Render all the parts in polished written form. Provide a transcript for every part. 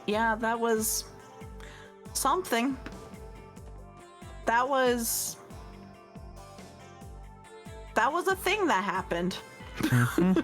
Yeah, that was something. That was a thing that happened. Mm-hmm.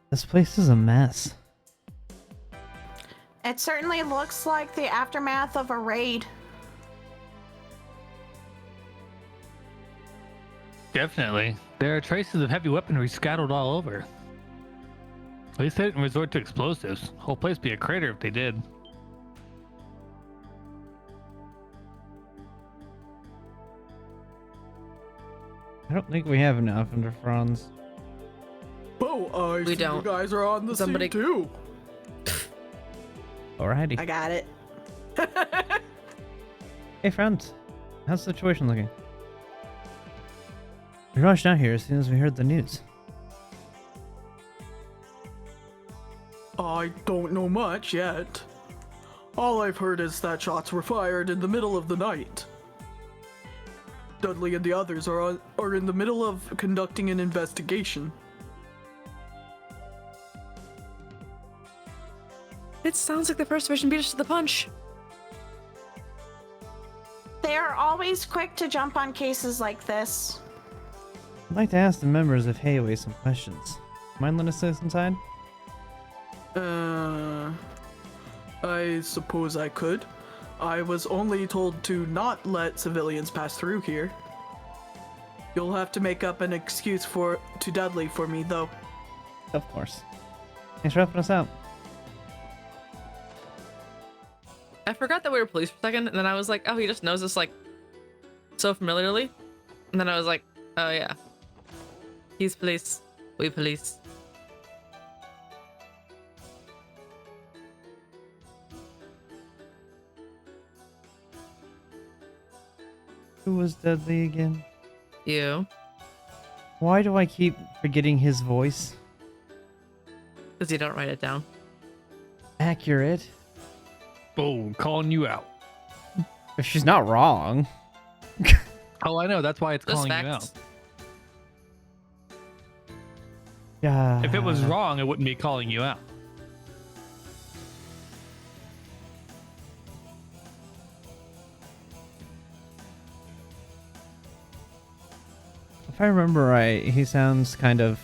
This place is a mess. It certainly looks like the aftermath of a raid. Definitely. There are traces of heavy weaponry scattered all over. At least they didn't resort to explosives. Whole place would be a crater if they did. I don't think we have enough under Franz. Oh, I We see don't. you guys are on the Somebody- scene too. Alrighty. I got it. Hey, Franz. How's the situation looking? We rushed out here as soon as we heard the news. I don't know much yet. All I've heard is that shots were fired in the middle of the night. Dudley and the others are in the middle of conducting an investigation. It sounds like the first division beat us to the punch. They are always quick to jump on cases like this. I'd like to ask the members of Hayway some questions. Mind letting us inside? I suppose I could. I was only told to not let civilians pass through here. You'll have to make up an excuse to Dudley for me, though. Of course. Thanks for helping us out. I forgot that we were police for a second, and then I was like, oh, he just knows us like so familiarly. And then I was like, oh yeah. He's police. We police. Who was Dudley again? You. Why do I keep forgetting his voice? Because you don't write it down. Accurate. Oh, calling you out. If she's not wrong. Oh, I know. That's why it's Just calling you facts. out. Yeah. If it was wrong, it wouldn't be calling you out. If I remember right, he sounds kind of...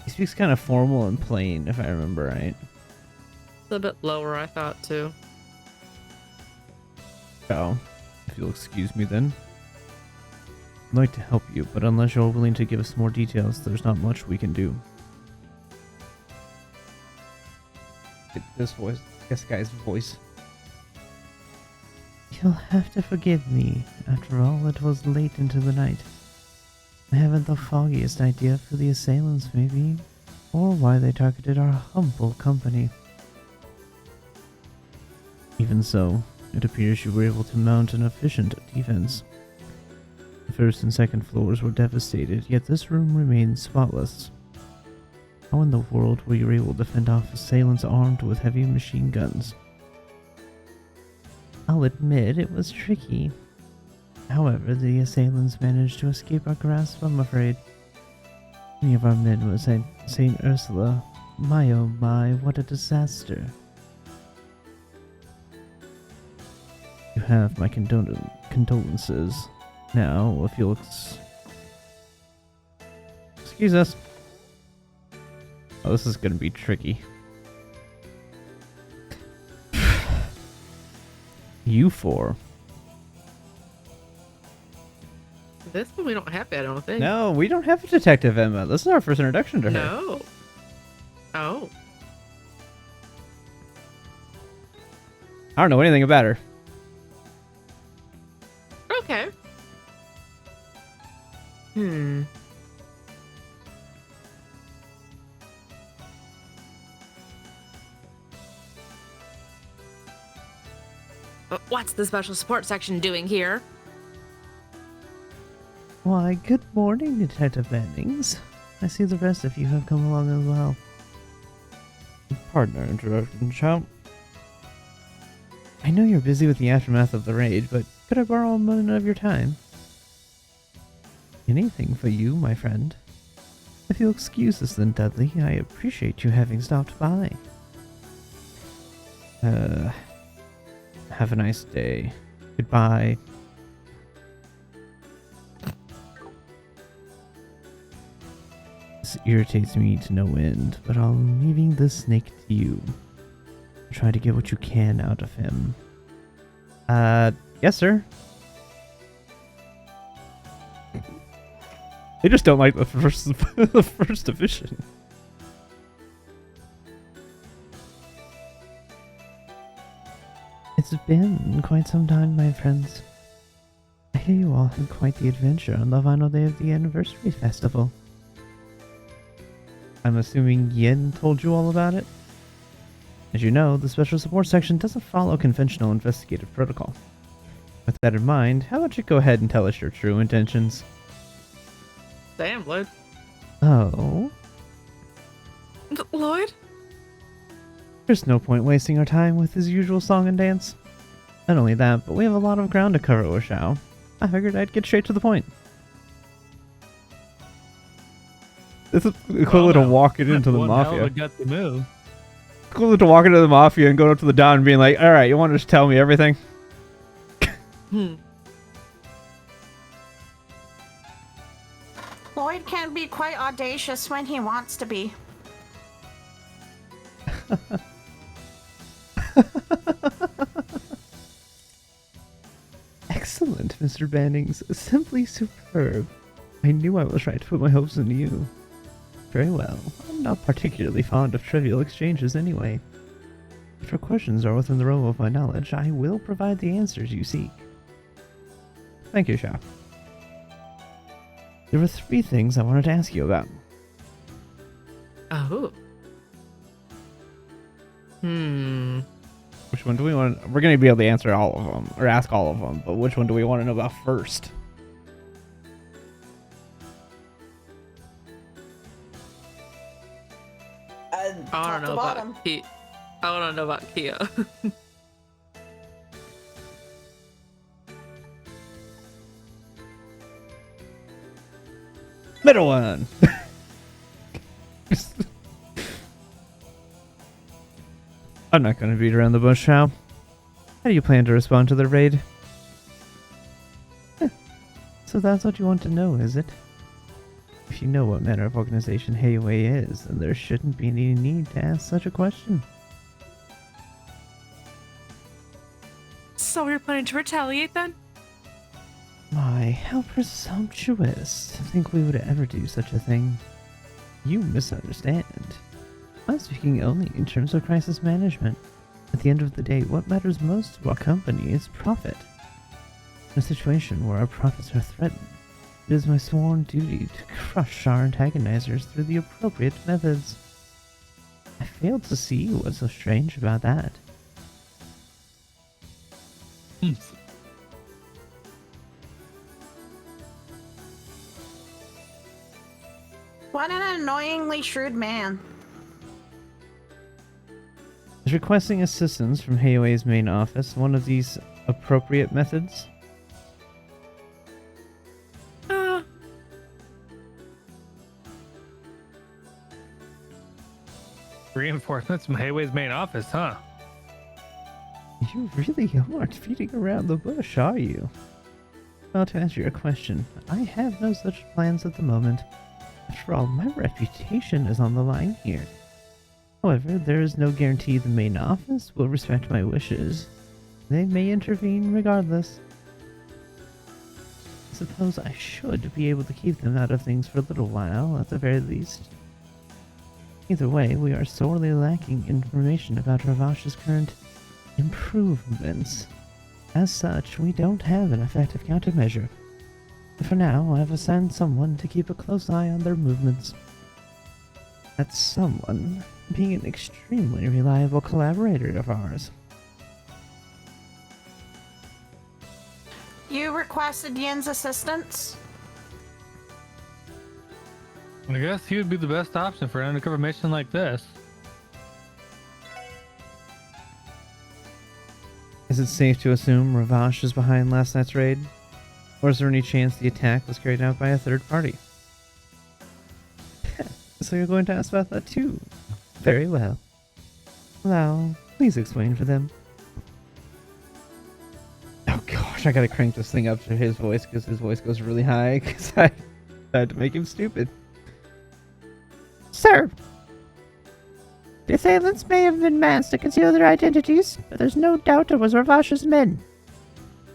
He speaks kind of formal and plain, if I remember right. It's a bit lower, I thought, too. Oh, if you'll excuse me then. I'd like to help you, but unless you're willing to give us more details, there's not much we can do. This voice, this guy's voice. You'll have to forgive me. After all, it was late into the night. I haven't the foggiest idea who the assailants may be, or why they targeted our humble company. Even so, it appears you were able to mount an efficient defense. The first and second floors were devastated, yet this room remains spotless. How in the world were you able to fend off assailants armed with heavy machine guns? I'll admit it was tricky. However, the assailants managed to escape our grasp, I'm afraid. Many of our men were Saint Ursula. My oh my, what a disaster. You have my condolences. Now, if you'll excuse us. Oh, this is gonna be tricky. You four. This one we don't have yet, I don't think. No, we don't have a Detective Emma. This is our first introduction to her. No. Oh. I don't know anything about her. Okay. Hmm. What's the special support section doing here? Why, good morning, Detective Bannings. I see the rest of you have come along as well. Partner interruption, champ. I know you're busy with the aftermath of the raid, but could I borrow a moment of your time? Anything for you, my friend. If you'll excuse us then, Dudley, I appreciate you having stopped by. Have a nice day. Goodbye. This irritates me to no end, but I'm leaving this snake to you. Try to get what you can out of him. Yes, sir. They just don't like the first division. It's been quite some time, my friends. I hear you all had quite the adventure on the final day of the anniversary festival. I'm assuming Yin told you all about it? As you know, the Special Support Section doesn't follow conventional investigative protocol. With that in mind, how about you go ahead and tell us your true intentions? Damn, Lloyd. Oh? Lloyd? There's no point wasting our time with his usual song and dance. Not only that, but we have a lot of ground to cover with Xiao. I figured I'd get straight to the point. This is equivalent to walking into the mafia. Got the move. Equivalent to walking into the mafia and going up to the Don and being like, alright, you want to just tell me everything? Lloyd can be quite audacious when he wants to be. Excellent, Mr. Bannings. Simply superb. I knew I was right to put my hopes in you. Very well. I'm not particularly fond of trivial exchanges anyway. If your questions are within the realm of my knowledge, I will provide the answers you seek. Thank you, Xiao. There were 3 things I wanted to ask you about. Oh. Which one do we want? We're going to be able to answer all of them, or ask all of them, but which one do we want to know about first? I want to know about Kia. I want to know about Kia. Middle one! I'm not going to beat around the bush, Xiao. How do you plan to respond to the raid? So that's what you want to know, is it? If you know what manner of organization Heiwei is, then there shouldn't be any need to ask such a question. So we're planning to retaliate then? My, how presumptuous to think we would ever do such a thing. You misunderstand. I'm speaking only in terms of crisis management. At the end of the day, what matters most to our company is profit. In a situation where our profits are threatened, it is my sworn duty to crush our antagonizers through the appropriate methods. I failed to see what's so strange about that. What an annoyingly shrewd man. Is requesting assistance from Heiwei's main office one of these appropriate methods? Reinforcements from Heiwei's main office, huh? You really aren't beating around the bush, are you? Well, to answer your question, I have no such plans at the moment. After all, my reputation is on the line here. However, there is no guarantee the main office will respect my wishes. They may intervene regardless. I suppose I should be able to keep them out of things for a little while, at the very least. Either way, we are sorely lacking information about Ravash's current improvements. As such, we don't have an effective countermeasure. For now, I've assigned someone to keep a close eye on their movements. That someone being an extremely reliable collaborator of ours. You requested Yin's assistance? I guess he would be the best option for an undercover mission like this. Is it safe to assume Ravash is behind last night's raid? Or is there any chance the attack was carried out by a third party? So you're going to ask about that too? Very well. Well, please explain for them. Oh gosh, I gotta crank this thing up to his voice because his voice goes really high because I had to make him stupid. Sir, the assailants may have been masked to conceal their identities, but there's no doubt it was Ravash's men.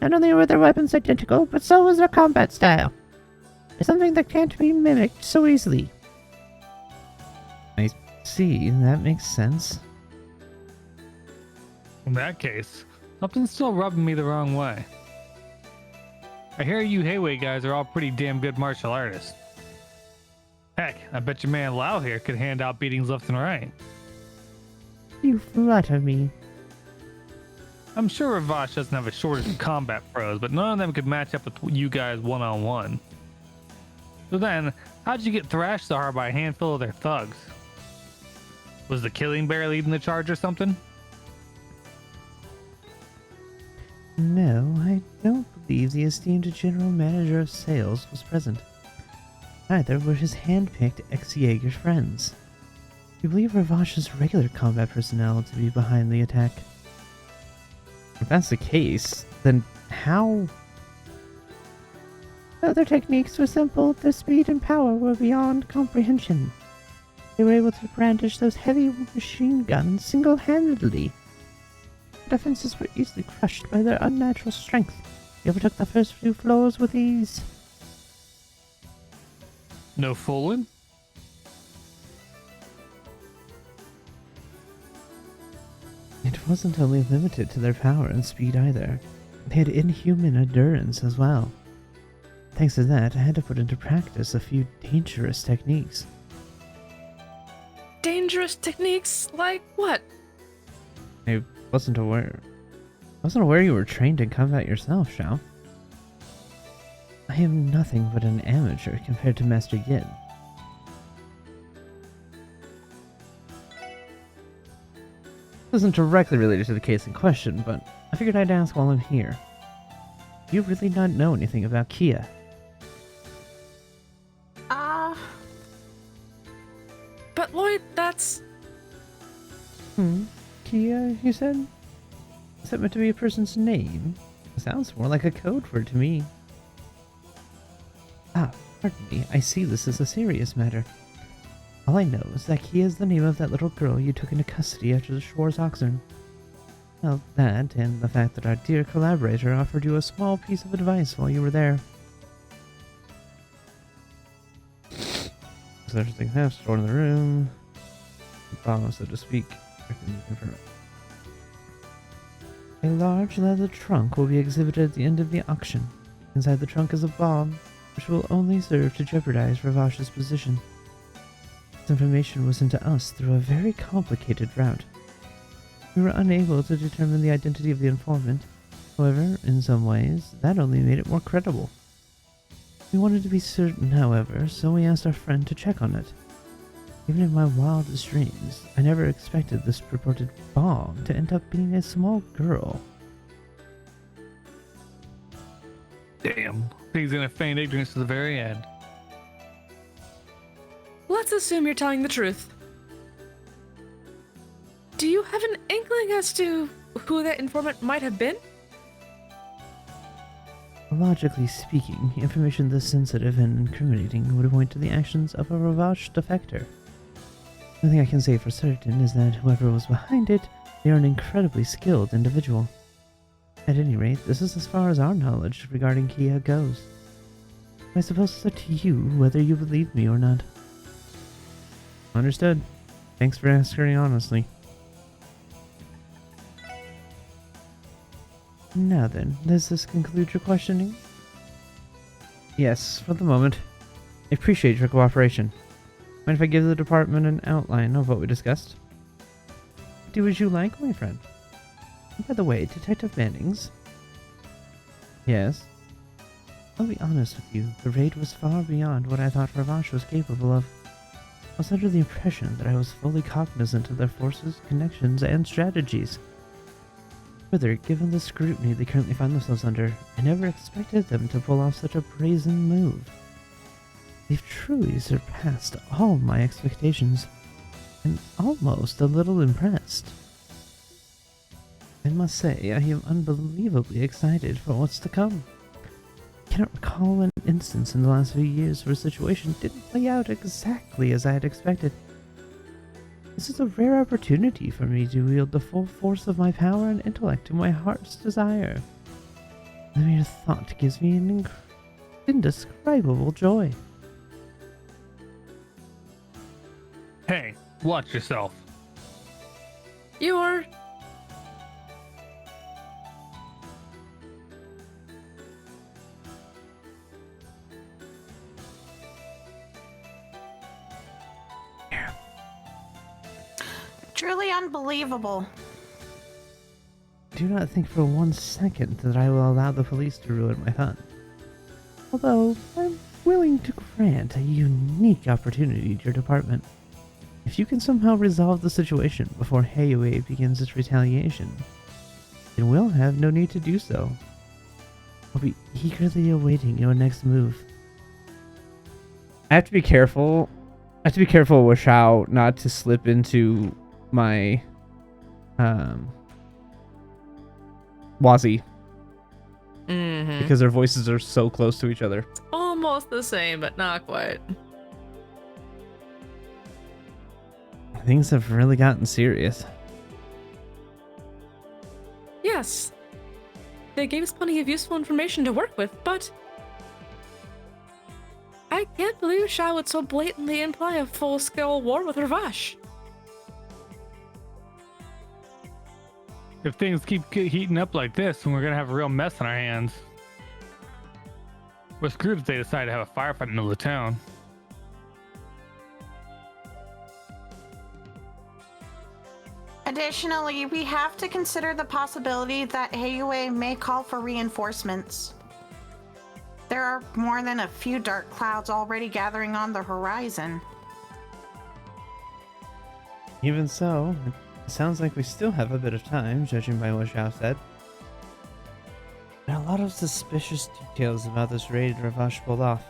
Not only were their weapons identical, but so was their combat style. It's something that can't be mimicked so easily. I see, that makes sense. In that case, something's still rubbing me the wrong way. I hear you Hayway guys are all pretty damn good martial artists. Heck, I bet your man Lau here could hand out beatings left and right. You flatter me. I'm sure Ravash doesn't have a shortage of combat pros, but none of them could match up with you guys one-on-one. So then, how'd you get thrashed so hard by a handful of their thugs? Was the Killing Bear leading the charge or something? No, I don't believe the esteemed general manager of sales was present. Neither were his hand-picked ex-Jaeger friends. We believe Ravash's regular combat personnel to be behind the attack. If that's the case, then how? Other techniques were simple, their speed and power were beyond comprehension. They were able to brandish those heavy machine guns single-handedly. Defenses were easily crushed by their unnatural strength. They overtook the first few floors with ease. No fooling? It wasn't only limited to their power and speed either. They had inhuman endurance as well. Thanks to that, I had to put into practice a few dangerous techniques. Dangerous techniques? Like what? I wasn't aware you were trained in combat yourself, Shao. I am nothing but an amateur compared to Master Yin. This isn't directly related to the case in question, but I figured I'd ask while I'm here. Do you really not know anything about Kia? But Lloyd, that's... Kia, you said? Is that meant to be a person's name? It sounds more like a code word to me. Ah, pardon me, I see this as a serious matter. All I know is that Kia is the name of that little girl you took into custody after the Schwarz Oxern. Well, that, and the fact that our dear collaborator offered you a small piece of advice while you were there. So everything has stored in the room. The bomb, so to speak. A large leather trunk will be exhibited at the end of the auction. Inside the trunk is a bomb, which will only serve to jeopardize Ravash's position. This information was sent to us through a very complicated route. We were unable to determine the identity of the informant. However, in some ways, that only made it more credible. We wanted to be certain, however, so we asked our friend to check on it. Even in my wildest dreams, I never expected this purported bomb to end up being a small girl. Damn. He's gonna feign ignorance to the very end. Let's assume you're telling the truth. Do you have an inkling as to who that informant might have been? Logically speaking, information this sensitive and incriminating would point to the actions of a Ravash defector. The thing I can say for certain is that whoever was behind it, they are an incredibly skilled individual. At any rate, this is as far as our knowledge regarding Kia goes. I suppose it's up to you whether you believe me or not. Understood. Thanks for answering honestly. Now then, does this conclude your questioning? Yes, for the moment. I appreciate your cooperation. Mind if I give the department an outline of what we discussed? Do as you like, my friend. And by the way, Detective Bannings. Yes? I'll be honest with you, the raid was far beyond what I thought Ravash was capable of. I was under the impression that I was fully cognizant of their forces, connections, and strategies. Further, given the scrutiny they currently find themselves under, I never expected them to pull off such a brazen move. They've truly surpassed all my expectations. I'm almost a little impressed. I must say, I am unbelievably excited for what's to come. I cannot recall an instance in the last few years where a situation didn't play out exactly as I had expected. This is a rare opportunity for me to wield the full force of my power and intellect to my heart's desire. The mere thought gives me an indescribable joy. Hey, watch yourself. You're... Truly unbelievable. Do not think for 1 second that I will allow the police to ruin my fun. Although, I'm willing to grant a unique opportunity to your department. If you can somehow resolve the situation before Heiue begins its retaliation, then we'll have no need to do so. I'll be eagerly awaiting your next move. I have to be careful. I have to be careful with how not to slip into my Wazi. Because their voices are so close to each other. Almost the same, but not quite. Things have really gotten serious. Yes. They gave us plenty of useful information to work with, but... I can't believe Shao would so blatantly imply a full-scale war with Ravash. If things keep heating up like this, then we're gonna have a real mess on our hands. We're screwed if they decide to have a firefight in the middle of town. Additionally, we have to consider the possibility that Heiue may call for reinforcements. There are more than a few dark clouds already gathering on the horizon. Even so, it sounds like we still have a bit of time, judging by what Xiao said. There are a lot of suspicious details about this raid Ravash pulled off.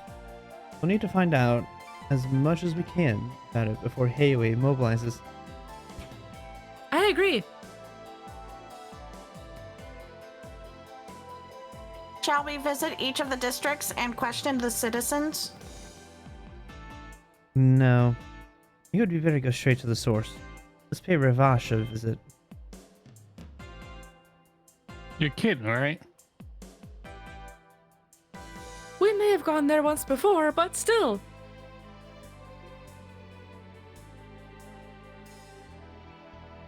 We'll need to find out as much as we can about it before Heiue mobilizes. I agree. Shall we visit each of the districts and question the citizens? No. It would be better to go straight to the source. Let's pay Ravash a visit. You're kidding, right? We may have gone there once before, but still.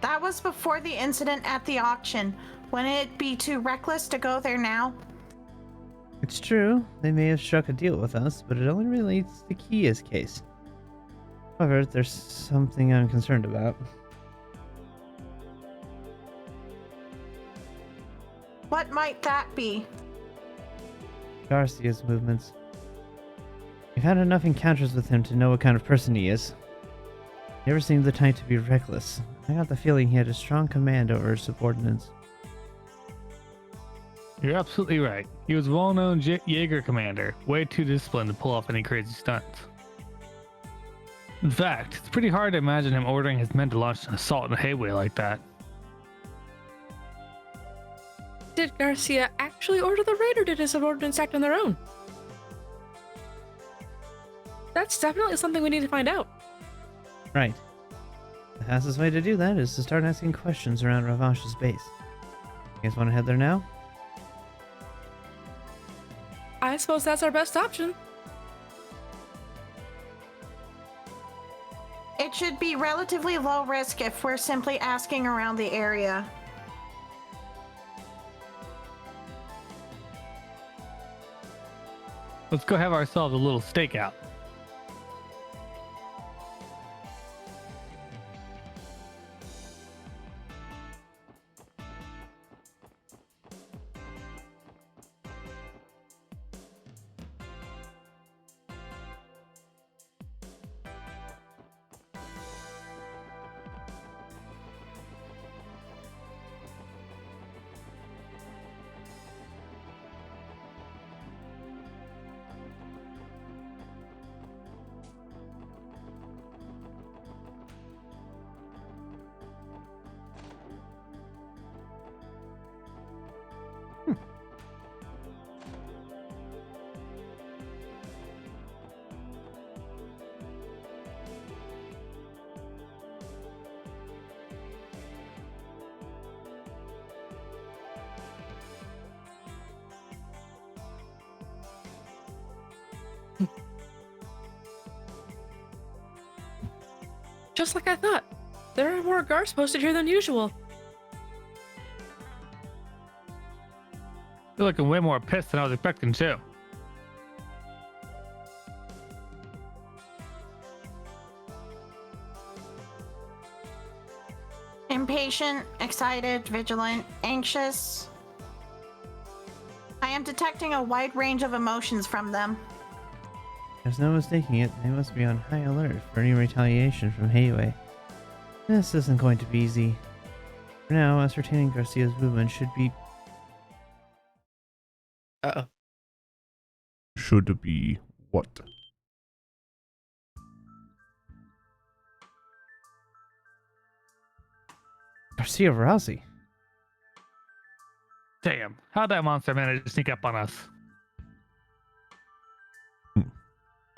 That was before the incident at the auction. Wouldn't it be too reckless to go there now? It's true, they may have struck a deal with us, but it only relates to Kia's case. However, there's something I'm concerned about. What might that be? Garcia's movements. We've had enough encounters with him to know what kind of person he is. He never seemed the type to be reckless. I got the feeling he had a strong command over his subordinates. You're absolutely right. He was a well-known Jaeger commander, way too disciplined to pull off any crazy stunts. In fact, it's pretty hard to imagine him ordering his men to launch an assault in Heiue like that. Did Garcia actually order the raid, or did his subordinates act on their own? That's definitely something we need to find out. Right. The fastest way to do that is to start asking questions around Ravash's base. You guys want to head there now? I suppose that's our best option. It should be relatively low risk if we're simply asking around the area. Let's go have ourselves a little stakeout. Just like I thought. There are more guards posted here than usual. You're looking way more pissed than I was expecting too. Impatient, excited, vigilant, anxious. I am detecting a wide range of emotions from them. There's no mistaking it. They must be on high alert for any retaliation from Heiwei. This isn't going to be easy. For now, ascertaining Garcia's movement should be... Uh-oh. Should be what? Garcia Rossi. Damn, how'd that monster manage to sneak up on us?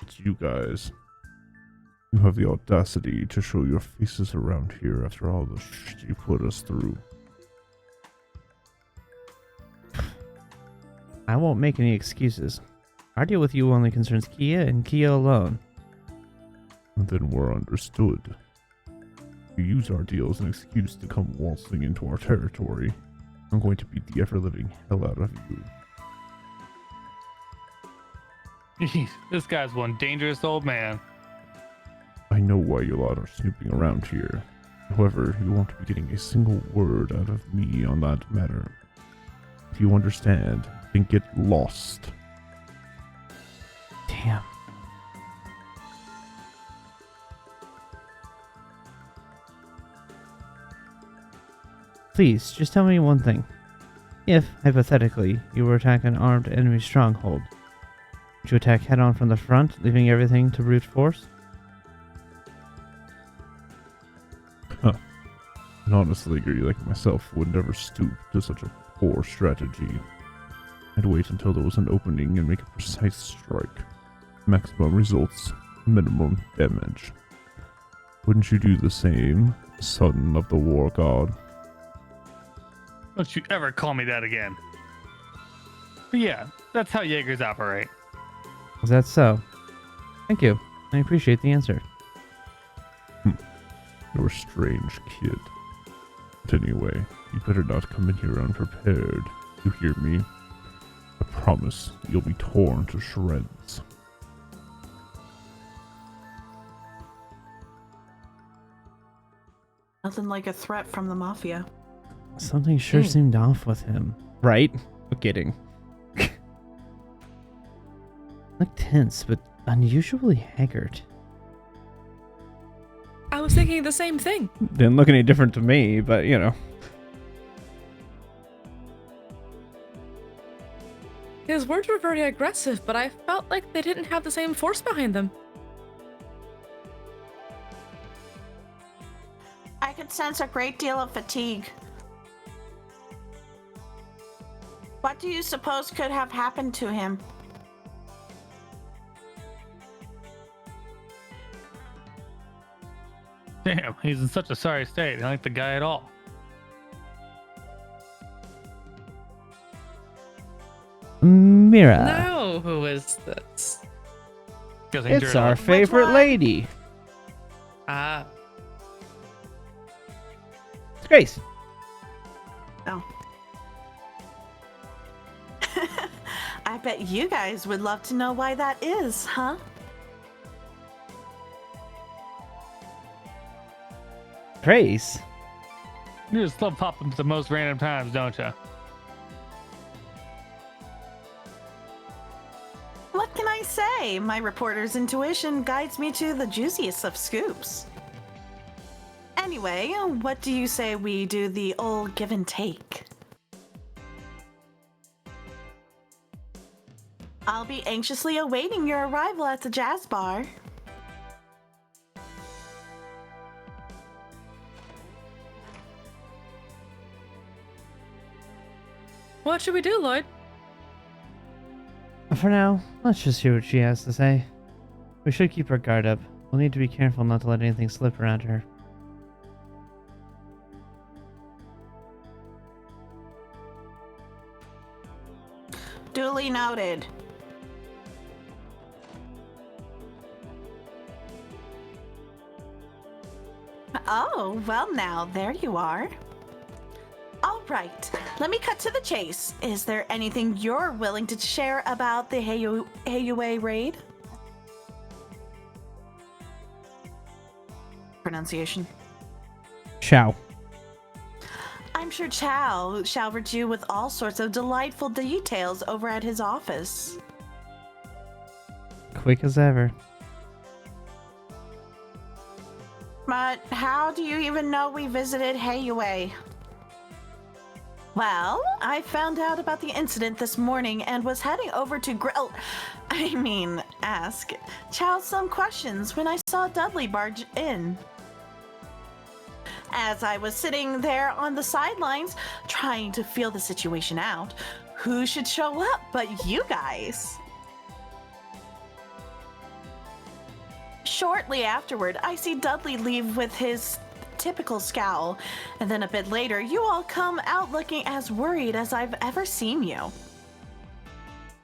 It's you guys. You have the audacity to show your faces around here after all the shit you put us through. I won't make any excuses. Our deal with you only concerns Kia and Kia alone. And then we're understood. You use our deal as an excuse to come waltzing into our territory. I'm going to beat the ever-living hell out of you. Jeez, this guy's one dangerous old man. I know why you lot are snooping around here. However, you won't be getting a single word out of me on that matter. If you understand, then get lost. Damn. Please, just tell me one thing. If, hypothetically, you were to attack an armed enemy stronghold, would you attack head-on from the front, leaving everything to brute force? An honest leaguer like myself would never stoop to such a poor strategy. I'd wait until there was an opening and make a precise strike. Maximum results, minimum damage. Wouldn't you do the same, son of the war god? Don't you ever call me that again. But yeah, that's how Jaegers operate. Is that so? Thank you. I appreciate the answer. You're a strange kid. But anyway, you better not come in here unprepared. You hear me? I promise you'll be torn to shreds. Nothing like a threat from the Mafia. Something sure seemed off with him. Right? No kidding. Looked tense, but unusually haggard. I was thinking the same thing. Didn't look any different to me, but you know. His words were very aggressive, but I felt like they didn't have the same force behind them. I could sense a great deal of fatigue. What do you suppose could have happened to him? Damn, he's in such a sorry state. I don't like the guy at all. Mira. No, who is this? It's our favorite one? lady. Ah, It's Grace. Oh. I bet you guys would love to know why that is, huh? Grace? You just love popping to the most random times, don't you? What can I say? My reporter's intuition guides me to the juiciest of scoops. Anyway, what do you say we do the old give and take? I'll be anxiously awaiting your arrival at the jazz bar. what should we do, Lloyd? For now, let's just hear what she has to say. We should keep our guard up. We'll need to be careful not to let anything slip around her. Duly noted. Oh, well now, there you are. All right, let me cut to the chase. Is there anything you're willing to share about the Heiyue raid? Pronunciation. Ciao. I'm sure Chow showered you with all sorts of delightful details over at his office. Quick as ever. But how do you even know we visited Heiyue? Well, I found out about the incident this morning and was heading over to ask Chow some questions when I saw Dudley barge in. As I was sitting there on the sidelines trying to feel the situation out, who should show up but you guys? Shortly afterward, I see Dudley leave with his typical scowl, and then a bit later, you all come out looking as worried as I've ever seen you.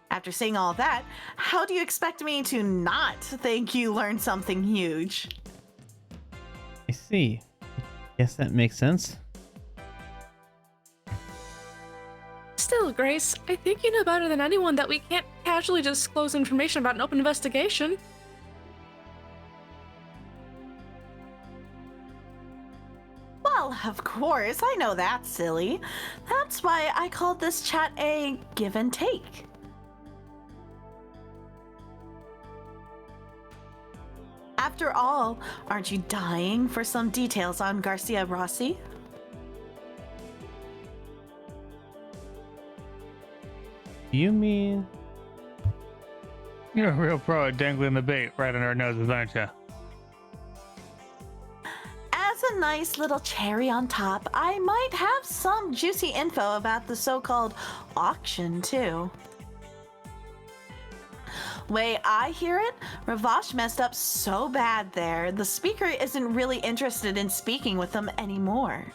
After seeing all that, how do you expect me to not think you learned something huge? I see. Guess that makes sense. Still, Grace, I think you know better than anyone that we can't casually disclose information about an open investigation. Well, of course, I know that's silly. That's why I called this chat a give and take. After all, aren't you dying for some details on Garcia Rossi? You mean... You're a real pro at dangling the bait right under our noses, aren't you? As a nice little cherry on top, I might have some juicy info about the so-called auction, too. Way I hear it, Ravash messed up so bad there, the speaker isn't really interested in speaking with them anymore.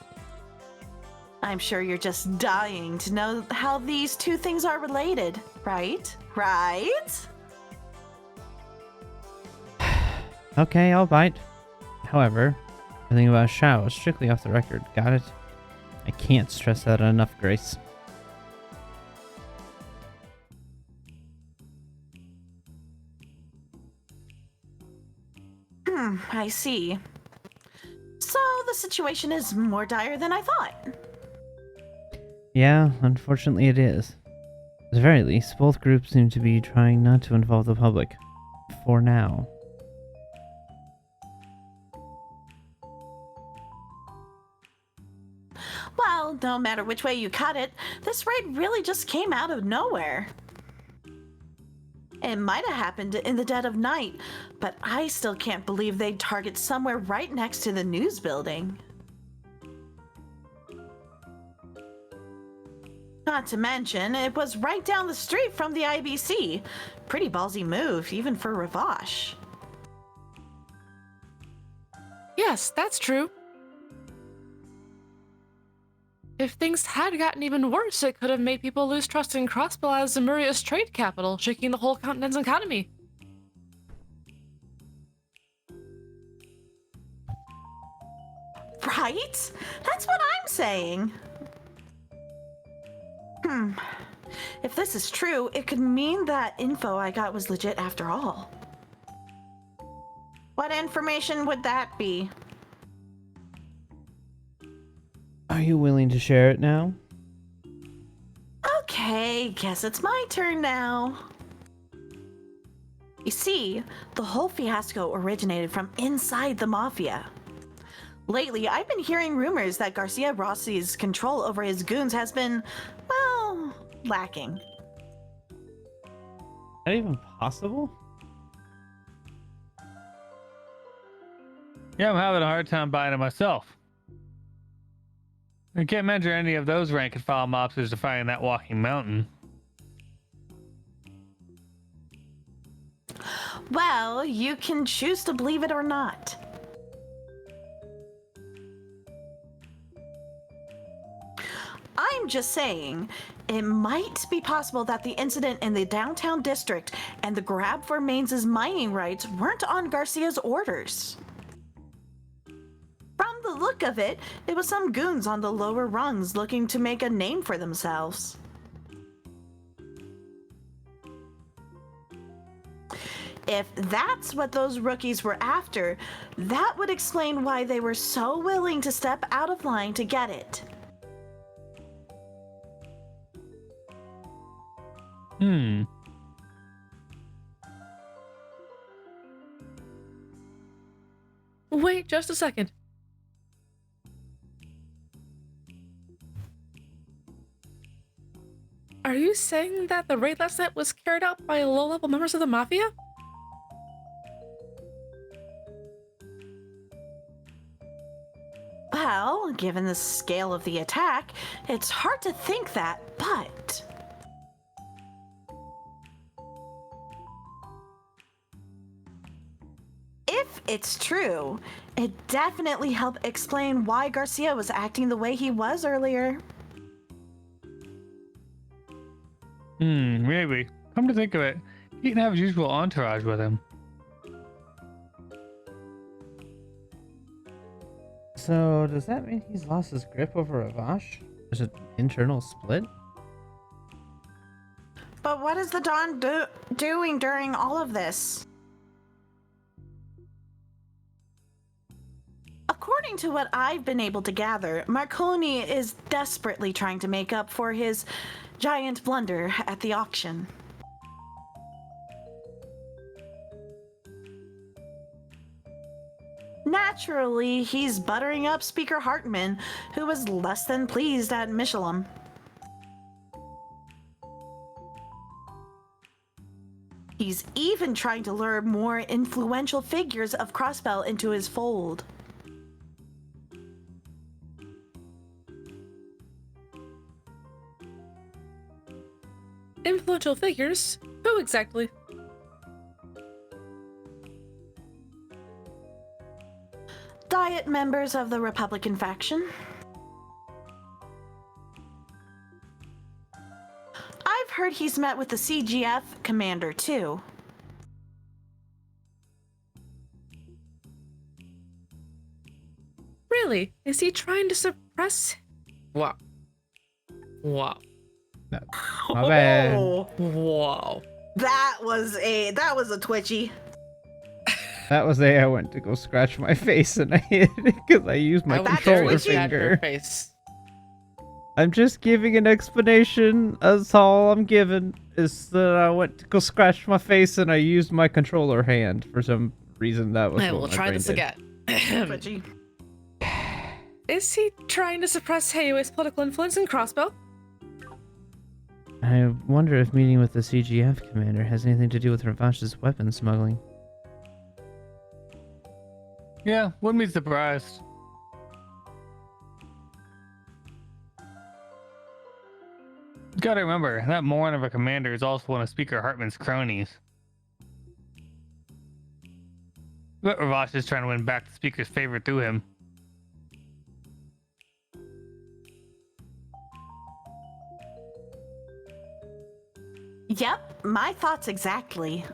I'm sure you're just dying to know how these two things are related, right? Right? Okay, I'll bite. However, everything about Shao is strictly off the record, got it? I can't stress that enough, Grace. I see. So the situation is more dire than I thought. Yeah, unfortunately it is. At the very least, both groups seem to be trying not to involve the public. For now. Well, no matter which way you cut it, this raid really just came out of nowhere. It might have happened in the dead of night, but I still can't believe they'd target somewhere right next to the news building. Not to mention, it was right down the street from the IBC. Pretty ballsy move, even for Ravash. Yes, that's true. If things had gotten even worse, it could have made people lose trust in Crossbell as Zemuria's trade capital, shaking the whole continent's economy. Right? That's what I'm saying. If this is true, it could mean that info I got was legit after all. What information would that be? Are you willing to share it now? Okay, guess it's my turn now. You see, the whole fiasco originated from inside the Mafia. Lately, I've been hearing rumors that Garcia Rossi's control over his goons has been, well, lacking. That even possible? Yeah, I'm having a hard time buying it myself. I can't imagine any of those rank and file mobsters defying that walking mountain. Well, you can choose to believe it or not. I'm just saying, it might be possible that the incident in the downtown district and the grab for Mainz's mining rights weren't on Garcia's orders. From the look of it, it was some goons on the lower rungs looking to make a name for themselves. If that's what those rookies were after, that would explain why they were so willing to step out of line to get it. Wait just a second. Are you saying that the raid last night was carried out by low-level members of the Mafia? Well, given the scale of the attack, it's hard to think that, but... if it's true, it definitely helped explain why Garcia was acting the way he was earlier. Maybe. Come to think of it, he didn't have his usual entourage with him. So, does that mean he's lost his grip over Avash? There's an internal split? But what is the Don doing during all of this? According to what I've been able to gather, Marconi is desperately trying to make up for his giant blunder at the auction. Naturally, he's buttering up Speaker Hartman, who was less than pleased at Michelin. He's even trying to lure more influential figures of Crossbell into his fold. Influential figures? Who exactly? Diet members of the Republican faction. I've heard he's met with the CGF commander too. Really? Is he trying to suppress? Wow. Wow. My bad. Oh, Wow. that was a twitchy. That was the day I went to go scratch my face and I hit it because I used my That's controller twitchy. finger. Face. I'm just giving an explanation. That's all I'm giving. Is that I went to go scratch my face and I used my controller hand for some reason. That was. I what will my try brain this did. again. Twitchy. Is he trying to suppress Hayue's political influence in Crossbow? I wonder if meeting with the CGF commander has anything to do with Ravash's weapon smuggling. Yeah, wouldn't be surprised. Gotta remember, that moron of a commander is also one of Speaker Hartman's cronies. But Ravash is trying to win back the speaker's favor through him. Yep, my thoughts exactly.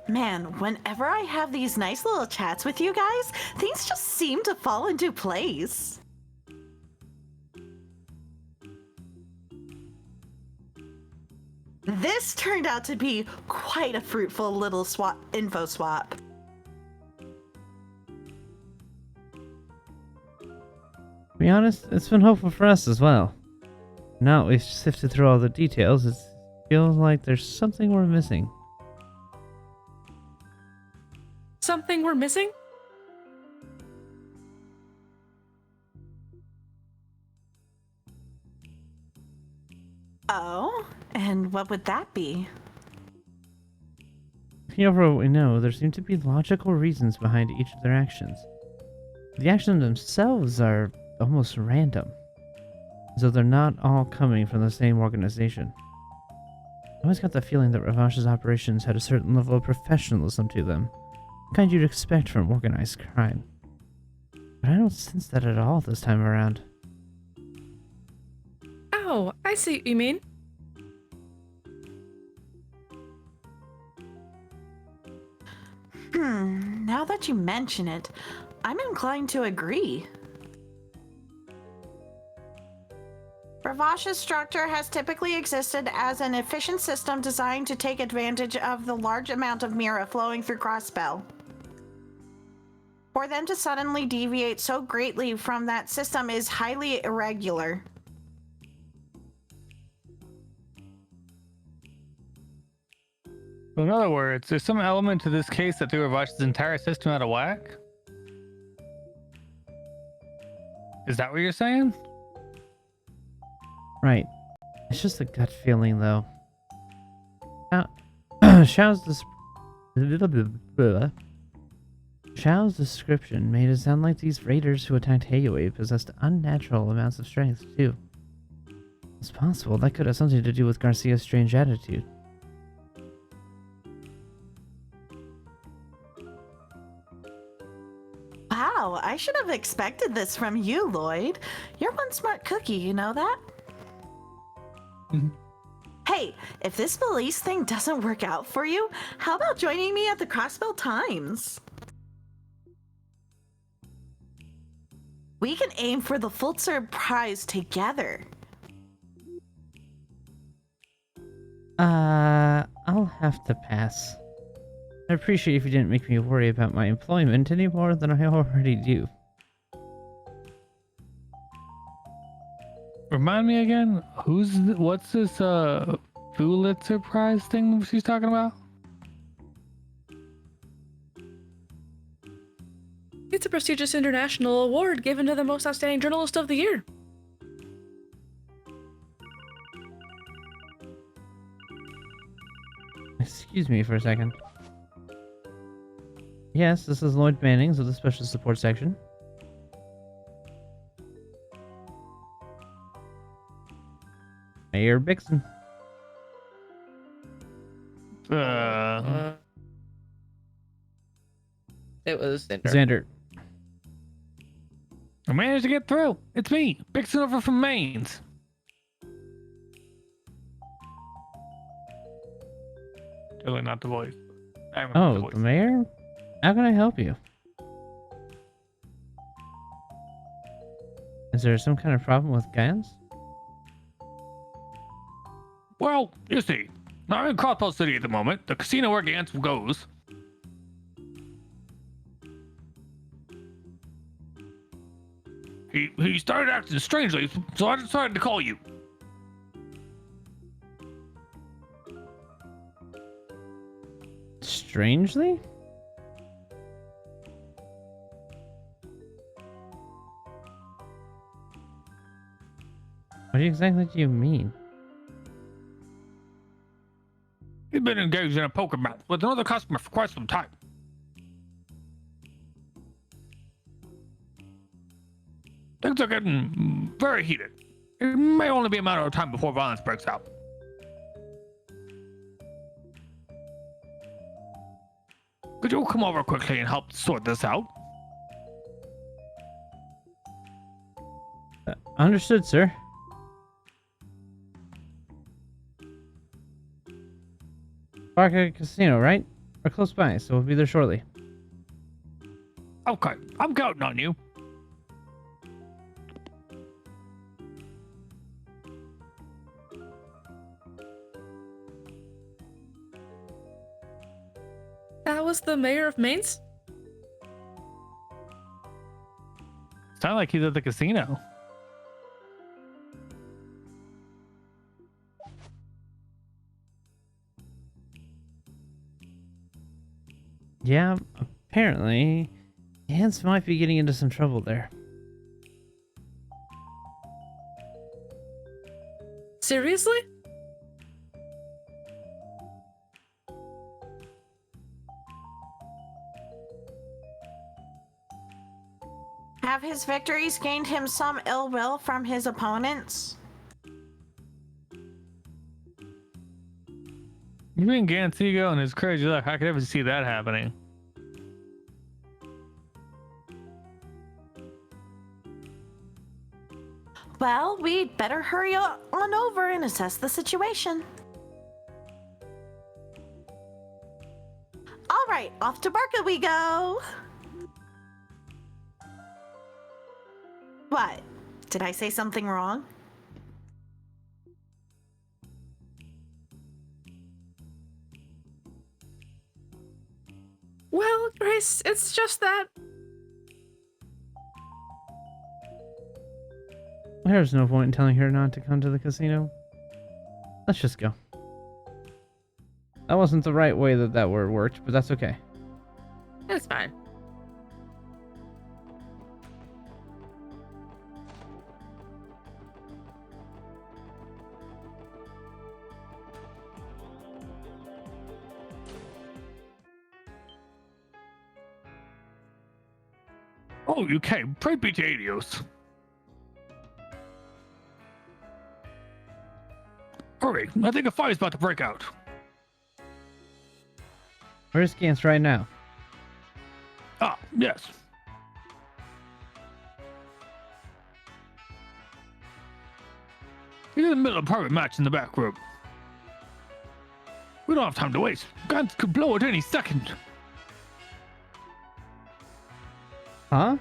Man, whenever I have these nice little chats with you guys, things just seem to fall into place. This turned out to be quite a fruitful little info swap. To be honest, it's been hopeful for us as well. Now we've sifted through all the details, it feels like there's something we're missing. Something we're missing? Oh, and what would that be? Looking over what we know, there seem to be logical reasons behind each of their actions. The actions themselves are almost random, as though they're not all coming from the same organization. I always got the feeling that Ravash's operations had a certain level of professionalism to them, the kind you'd expect from organized crime. But I don't sense that at all this time around. Oh, I see what you mean. Now that you mention it, I'm inclined to agree. Ravash's structure has typically existed as an efficient system designed to take advantage of the large amount of Mira flowing through Crossbell. For them to suddenly deviate so greatly from that system is highly irregular. So in other words, there's some element to this case that threw Ravash's entire system out of whack? Is that what you're saying? Right. It's just a gut feeling, though. Xiao's description made it sound like these raiders who attacked Heiwei possessed unnatural amounts of strength, too. It's possible that could have something to do with Garcia's strange attitude. Wow, I should have expected this from you, Lloyd. You're one smart cookie, you know that? Hey, if this police thing doesn't work out for you, how about joining me at the Crossbell Times? We can aim for the Fultzer prize together. I'll have to pass. I appreciate if you didn't make me worry about my employment any more than I already do. Remind me again, what's this Pulitzer Prize thing she's talking about? It's a prestigious international award given to the most outstanding journalist of the year. Excuse me for a second. Yes, this is Lloyd Mannings of the Special Support Section. Mayor Bixon. It was Xander. I managed to get through. It's me, Bixen over from Maine's. Totally not the voice. I remember the Oh, voice. the mayor? How can I help you? Is there some kind of problem with Gans? Well, you see, I'm in Crossbell City at the moment, the casino where Gantz goes. He started acting strangely, so I decided to call you. Strangely? What exactly do you mean? He's been engaged in a poker match with another customer for quite some time. Things are getting very heated. It may only be a matter of time before violence breaks out. Could you come over quickly and help sort this out? Understood, sir. Barca Casino, right? We're close by, so we'll be there shortly. Okay, I'm counting on you. That was the mayor of Mainz? Sound like he's at the casino. Yeah, apparently, Hans might be getting into some trouble there. Seriously? Have his victories gained him some ill will from his opponents? Between Gantigo and his crazy luck, I could ever see that happening. Well, we'd better hurry on over and assess the situation. All right, off to Barca we go. What? Did I say something wrong? Well, Grace, it's just that. There's no point in telling her not to come to the casino. Let's just go. That wasn't the right way that word worked, but that's okay. It's fine. Oh, you came. Pray be to Adios. Hurry, I think a fire's about to break out. Where's Gans right now? Ah, yes. He's in the middle of a private match in the back room. We don't have time to waste. Guns could blow at any second. Huh?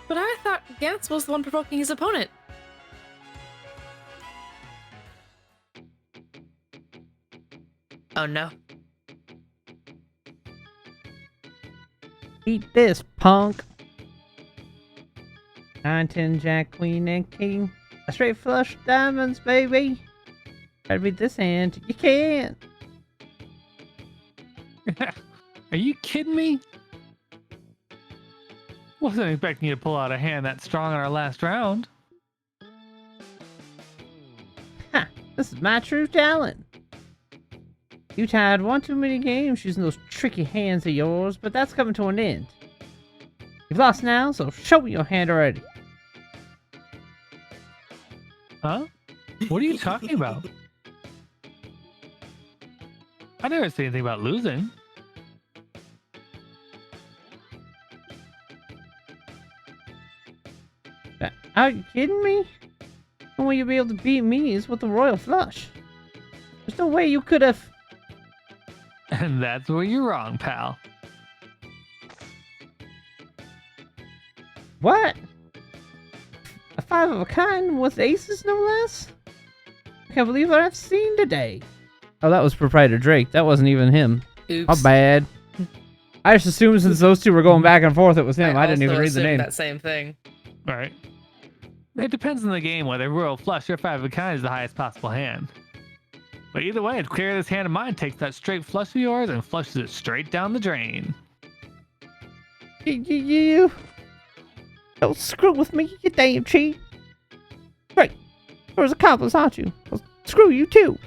But I thought Gantz was the one provoking his opponent. Oh no. Eat this, punk. 9, 10, Jack, Queen, and King. A straight flush diamonds, baby. Try to beat this hand. You can't. Are you kidding me? Wasn't expecting you to pull out a hand that strong in our last round. Ha! This is my true talent. You tied one too many games using those tricky hands of yours, but that's coming to an end. You've lost now, so show me your hand already. Huh? What are you talking about? I never said anything about losing. Are you kidding me? The only way you'll be able to beat me is with the royal flush. There's no way you could have... And that's where you're wrong, pal. What? A 5 of a kind with aces, no less? I can't believe what I've seen today. Oh, that was Proprietor Drake. That wasn't even him. Oops. My bad. I just assumed since those two were going back and forth, it was him. I didn't even also read the assumed name. that same thing. Right. It depends on the game whether royal flush or 5 of a kind is the highest possible hand. But either way, it's clear this hand of mine takes that straight flush of yours and flushes it straight down the drain. You don't screw with me, you damn cheat. Great. You're as accomplice, aren't you? Well, screw you too.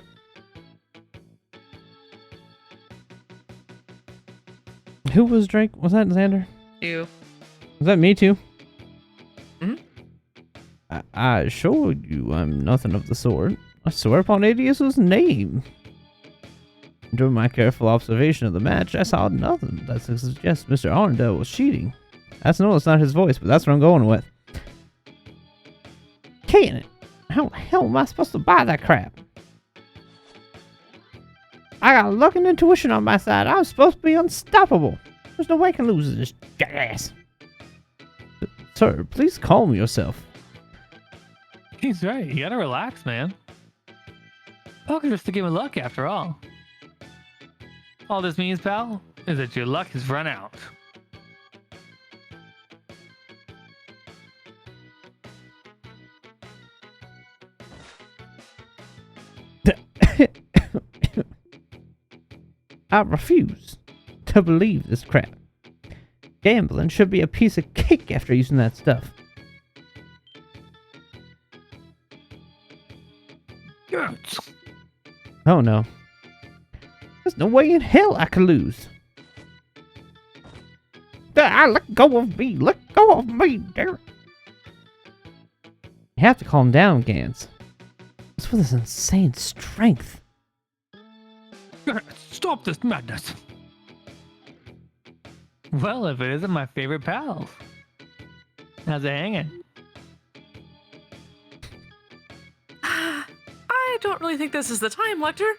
Who was Drake? Was that Xander? You. Was that me too? Mhm. I showed you I'm nothing of the sort. I swear upon Adius's name. During my careful observation of the match, I saw nothing that suggests Mr. Arndale was cheating. No, it's not his voice, but that's what I'm going with. Can't it? How the hell am I supposed to buy that crap? I got luck and intuition on my side. I'm supposed to be unstoppable. There's no way I can lose to this jackass. Sir, please calm yourself. He's right. You gotta relax, man. Poker's just a game of luck after all. All this means, pal, is that your luck has run out. I refuse to believe this crap. Gambling should be a piece of cake after using that stuff. Yes. Oh no. There's no way in hell I could lose. Let go of me! Let go of me, Derek! You have to calm down, Gans. What's with this insane strength? Stop this madness. Well, if it isn't my favorite pals. How's it hanging? I don't really think this is the time, Lecter.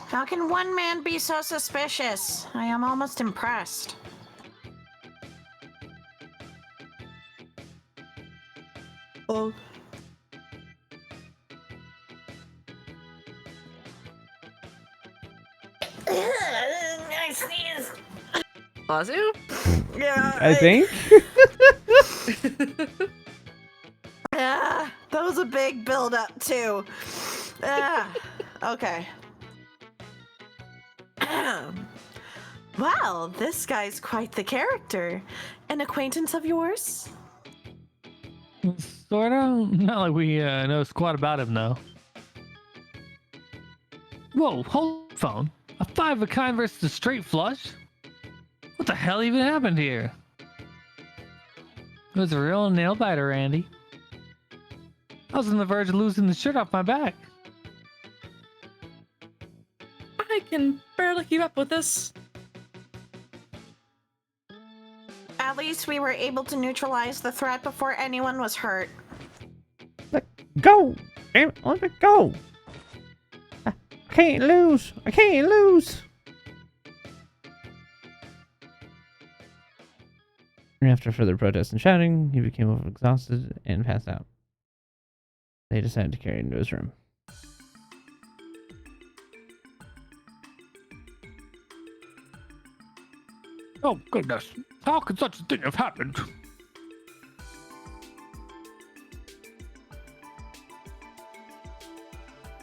How can one man be so suspicious? I am almost impressed. Oh, I sneeze. Lazu? Yeah. I think? Yeah, that was a big build up too. Okay. Wow, this guy's quite the character. An acquaintance of yours? Sorta. Not like we know squat about him, though. Whoa, hold the phone. A 5 of a kind versus a straight flush? What the hell even happened here? It was a real nail biter, Randy. I was on the verge of losing the shirt off my back. I can barely keep up with this. At least we were able to neutralize the threat before anyone was hurt. Let go! Damn it, let it go! I can't lose! I can't lose! And after further protest and shouting, he became overexhausted and passed out. They decided to carry him to his room. Oh, goodness. How could such a thing have happened?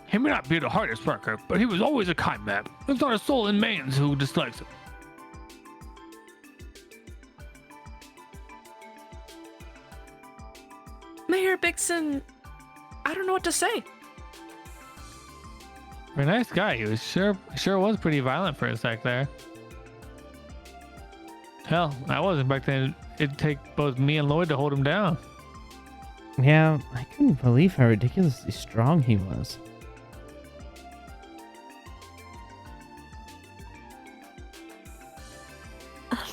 He may not be the hardest worker, but he was always a kind man. There's not a soul in Mainz who dislikes him. Mayor Bixon, I don't know what to say. Very nice guy. He was sure was pretty violent for a sec there. Hell, I wasn't expecting it'd take both me and Lloyd to hold him down. Yeah, I couldn't believe how ridiculously strong he was.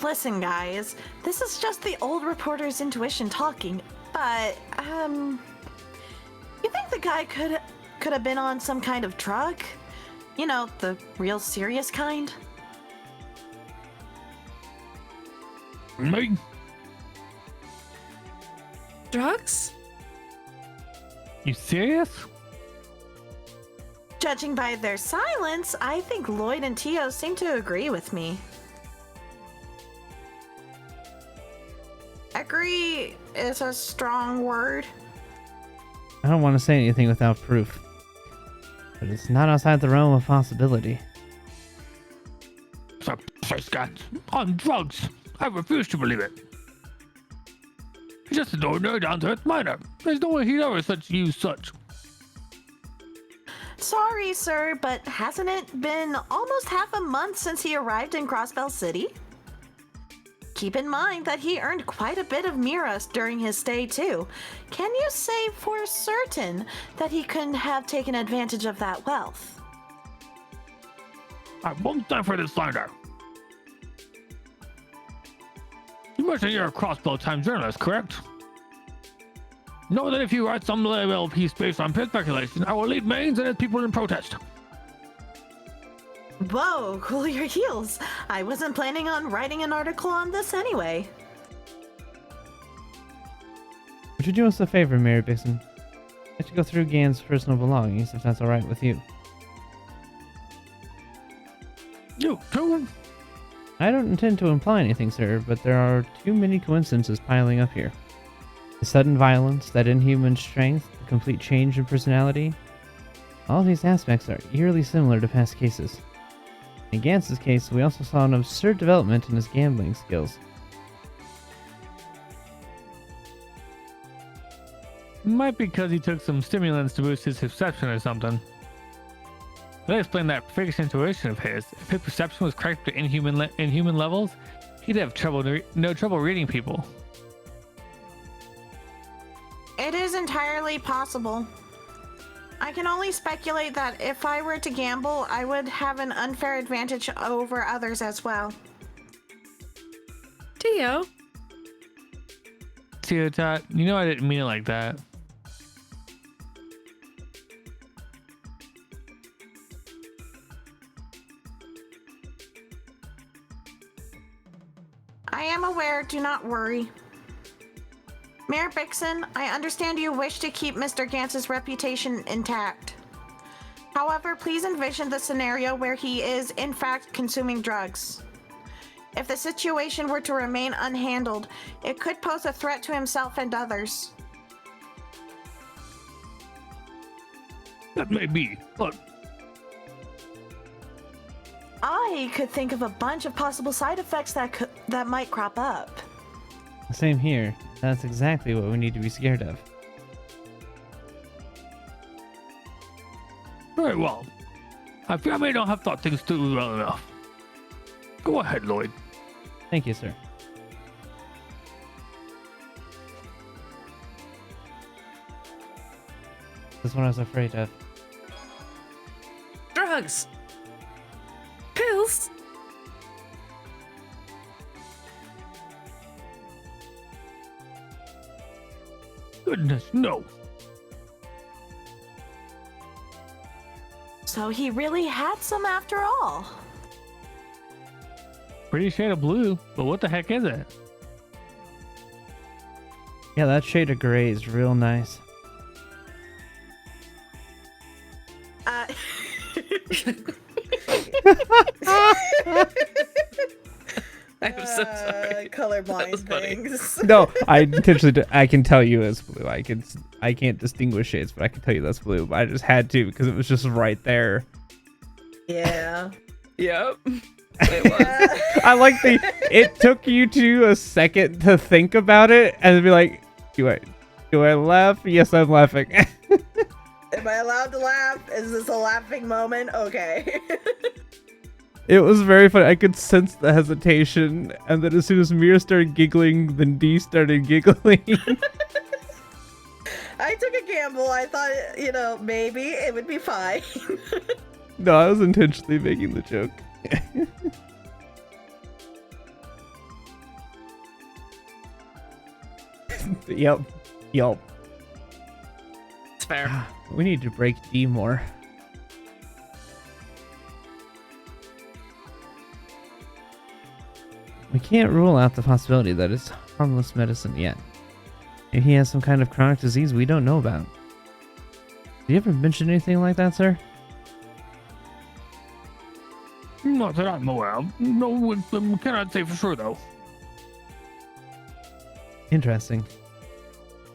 Listen, guys, this is just the old reporter's intuition talking, but, you think the guy could have been on some kind of drug? You know, the real serious kind? Me? Drugs? You serious? Judging by their silence, I think Lloyd and Tio seem to agree with me. Agree is a strong word. I don't want to say anything without proof, but it's not outside the realm of possibility. Scott, on drugs. I refuse to believe it. He's just an ordinary down-to-earth miner. There's no way he'd ever use such. Sorry, sir, but hasn't it been almost half a month since he arrived in Crossbell City? Keep in mind that he earned quite a bit of Mira during his stay, too. Can you say for certain that he couldn't have taken advantage of that wealth? I won't stand for this slander. You mentioned you're a crossbow-time journalist, correct? Know that if you write some level piece based on pit speculation, I will lead Maines and its people in protest. Whoa, cool your heels. I wasn't planning on writing an article on this anyway. Would you do us a favor, Mary Bixen? Let you go through Gan's personal belongings, if that's alright with you. You too? I don't intend to imply anything, sir, but there are too many coincidences piling up here. The sudden violence, that inhuman strength, the complete change in personality. All these aspects are eerily similar to past cases. In Gans's case, we also saw an absurd development in his gambling skills. Might be because he took some stimulants to boost his perception or something. That explains that fixed intuition of his. If his perception was cracked to inhuman levels, he'd have no trouble reading people. It is entirely possible. I can only speculate that if I were to gamble, I would have an unfair advantage over others as well. Tio. Teotot, you know I didn't mean it like that. I am aware, do not worry. Mayor Bixen, I understand you wish to keep Mr. Gans's reputation intact. However, please envision the scenario where he is, in fact, consuming drugs. If the situation were to remain unhandled, it could pose a threat to himself and others. That may be, but I could think of a bunch of possible side effects that might crop up. Same here. That's exactly what we need to be scared of. very well. I fear I may not have thought things through well enough. Go ahead, Lloyd. Thank you, sir. That's what I was afraid of. Drugs. Pills. Goodness, no. So he really had some after all. Pretty shade of blue, but what the heck is it? Yeah, that shade of gray is real nice. I'm so sorry. Colorblind funny. things. No, I intentionally. I can tell you it's blue. I can't distinguish shades, but I can tell you that's blue. But I just had to because it was just right there. Yeah. Yep. It was. I like it took you to a second to think about it and be like, do I laugh? Yes, I'm laughing. Am I allowed to laugh? Is this a laughing moment? Okay. It was very funny. I could sense the hesitation, and then as soon as Mira started giggling, then Dee started giggling. I took a gamble. I thought, maybe it would be fine. No, I was intentionally making the joke. Yep. It's fair. We need to break Dee more. We can't rule out the possibility that it's harmless medicine yet. If he has some kind of chronic disease we don't know about. Did you ever mention anything like that, sir? Not that I'm aware of. No, we cannot say for sure, though. Interesting.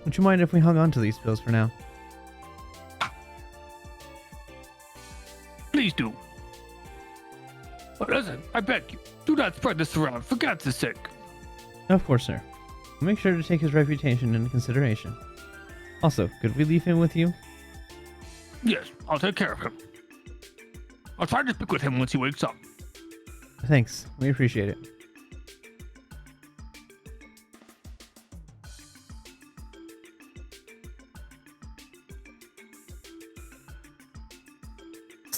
Would you mind if we hung on to these pills for now? Please do. But listen, I beg you, do not spread this around, for God's sake. Of course, sir. We'll make sure to take his reputation into consideration. Also, could we leave him with you? Yes, I'll take care of him. I'll try to speak with him once he wakes up. Thanks. We appreciate it.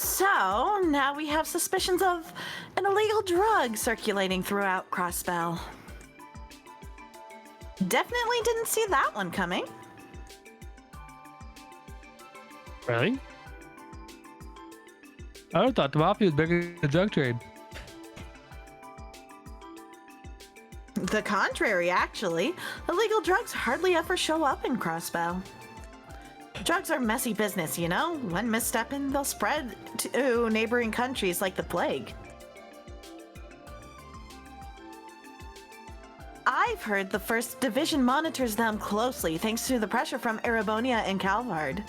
So, now we have suspicions of an illegal drug circulating throughout Crossbell. Definitely didn't see that one coming. Really? I would have thought the mafia was bigger than the drug trade. The contrary, actually. Illegal drugs hardly ever show up in Crossbell. Drugs are messy business, you know? One misstep and they'll spread to neighboring countries like the plague. I've heard the First Division monitors them closely thanks to the pressure from Erebonia and Calvard.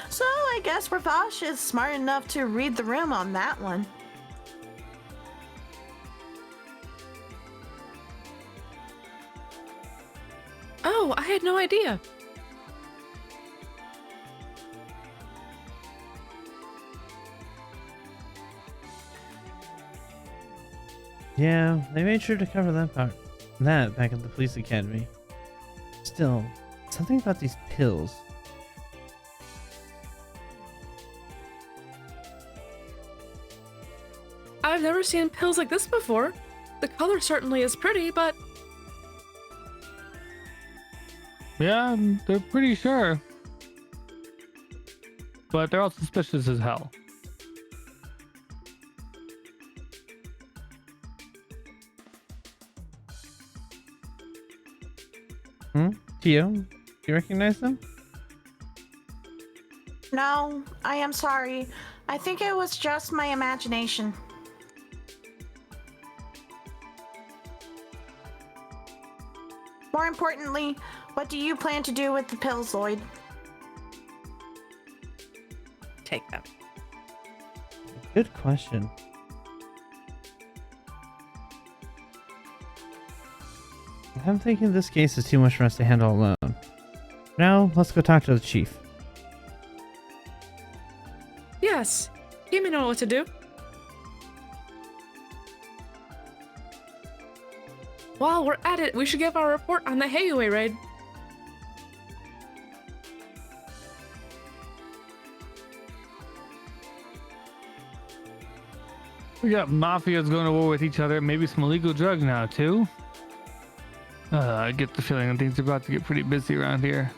So I guess Ravash is smart enough to read the room on that one. Oh, I had no idea. Yeah, they made sure to cover that back at the police academy. Still, something about these pills. I've never seen pills like this before. The color certainly is pretty, but Yeah, they're pretty sure. But they're all suspicious as hell. Tio, do you recognize them? No, I am sorry. I think it was just my imagination. More importantly, what do you plan to do with the pills, Lloyd? take them. Good question. I'm thinking this case is too much for us to handle alone. Now, let's go talk to the chief. Yes, he may know what to do. While we're at it, we should give our report on the Heiue raid. We got mafias going to war with each other, maybe some illegal drugs now, too. I get the feeling that things are about to get pretty busy around here.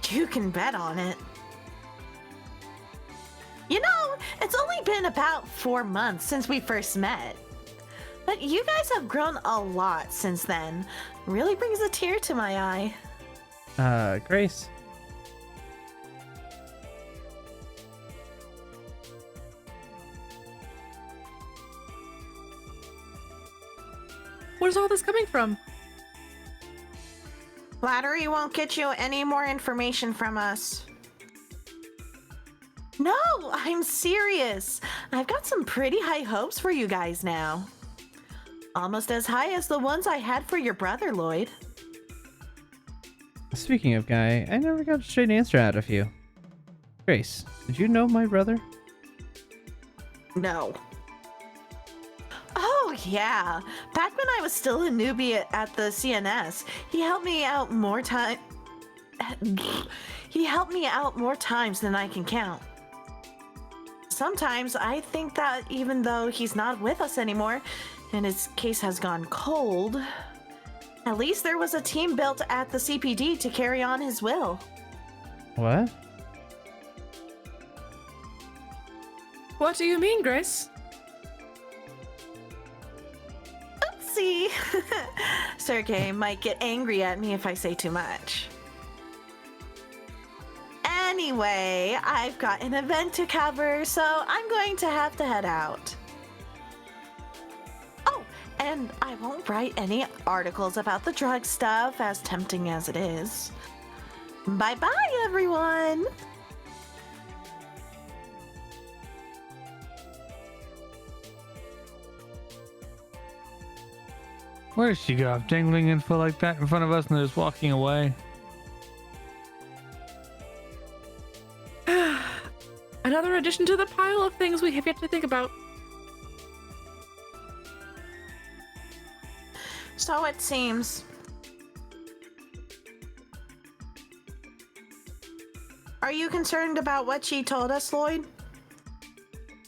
You can bet on it. You know, it's only been about 4 months since we first met. But you guys have grown a lot since then. Really brings a tear to my eye. Grace. Where's all this coming from? Flattery won't get you any more information from us. No, I'm serious. I've got some pretty high hopes for you guys now. Almost as high as the ones I had for your brother, Lloyd. Speaking of Guy, I never got a straight answer out of you. Grace, did you know my brother? No. Oh, yeah. Back when I was still a newbie at the CNS, he helped me out more times than I can count. Sometimes I think that even though he's not with us anymore, and his case has gone cold, at least there was a team built at the CPD to carry on his will. What? What do you mean, Grace? Oopsie! Sergey might get angry at me if I say too much. Anyway, I've got an event to cover, so I'm going to have to head out. Oh, and I won't write any articles about the drug stuff, as tempting as it is. Bye-bye, everyone! Where does she go? Dangling info like that in front of us and just walking away? Another addition to the pile of things we have yet to think about. So it seems. Are you concerned about what she told us, Lloyd?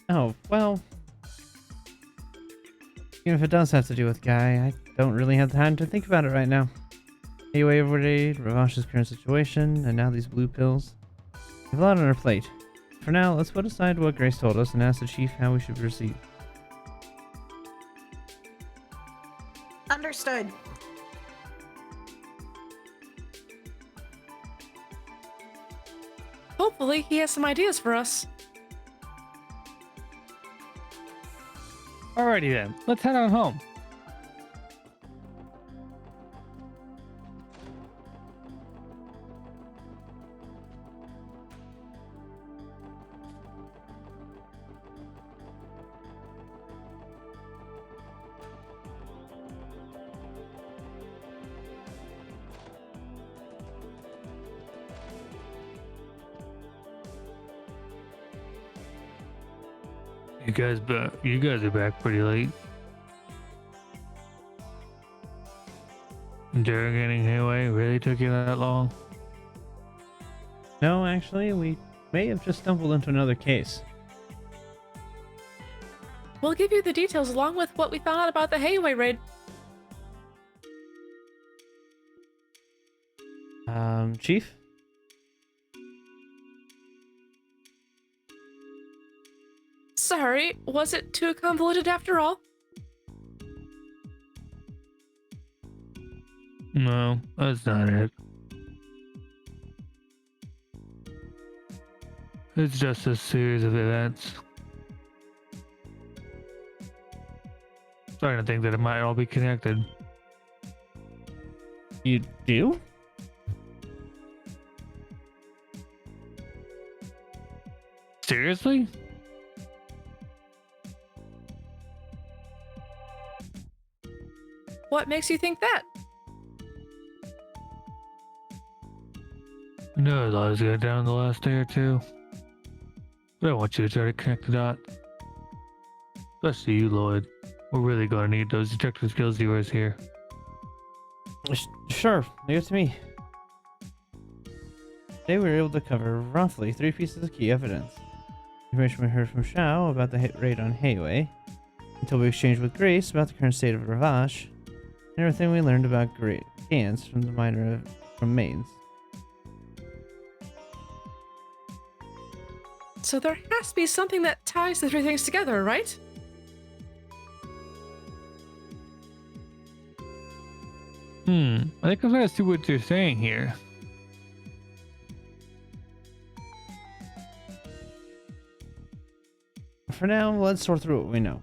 Oh, well. Even if it does have to do with Guy, I don't really have time to think about it right now. Anyway, overraid, Ravash's current situation, and now these blue pills. We have a lot on our plate. For now, let's put aside what Grace told us and ask the chief how we should proceed. Understood. Hopefully, he has some ideas for us. Alrighty then, let's head on home. You guys are back pretty late. Interrogating Hayway really took you that long? No, actually, we may have just stumbled into another case. We'll give you the details along with what we found out about the Hayway raid. Chief? Sorry, was it too convoluted after all? No, that's not it. It's just a series of events. Starting to think that it might all be connected. You do? Seriously? What makes you think that? I know a lot has gone down the last day or two. But I want you to try to connect the dots. Especially you, Lloyd. We're really going to need those detective skills of yours here. Sure, leave it to me. Today we were able to cover roughly 3 pieces of key evidence. Information we heard from Shao about the hit raid on Hayway, until we exchanged with Grace about the current state of Ravash, and everything we learned about Gans from the miner from Mainz. So there has to be something that ties the three things together, right? I think I'm trying to see what you're saying here. For now, let's sort through what we know.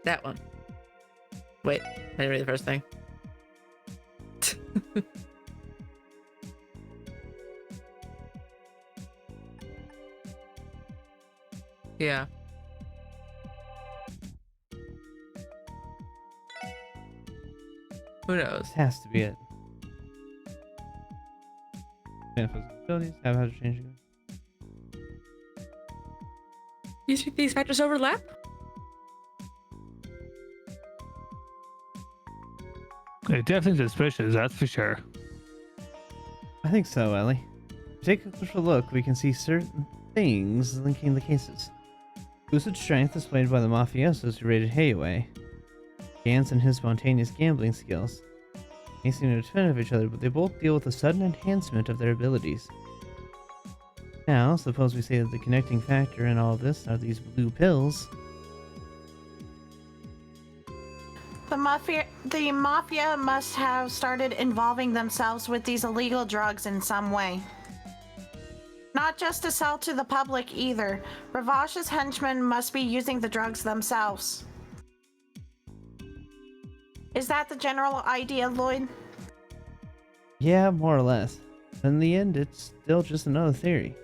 That one. Wait, I didn't read the first thing. Yeah. Who knows? This has to be it. Abilities, how to change it. You think these factors overlap? They're definitely suspicious, that's for sure. I think so, Ellie. If we take a closer look, we can see certain things linking the cases. Lucid strength displayed by the mafiosos who raided Hayway. Gans and his spontaneous gambling skills. They seem to depend on each other, but they both deal with a sudden enhancement of their abilities. Now, suppose we say that the connecting factor in all of this are these blue pills. The mafia must have started involving themselves with these illegal drugs in some way. Not just to sell to the public either. Ravash's henchmen must be using the drugs themselves. Is that the general idea, Lloyd? Yeah, more or less. In the end, it's still just another theory.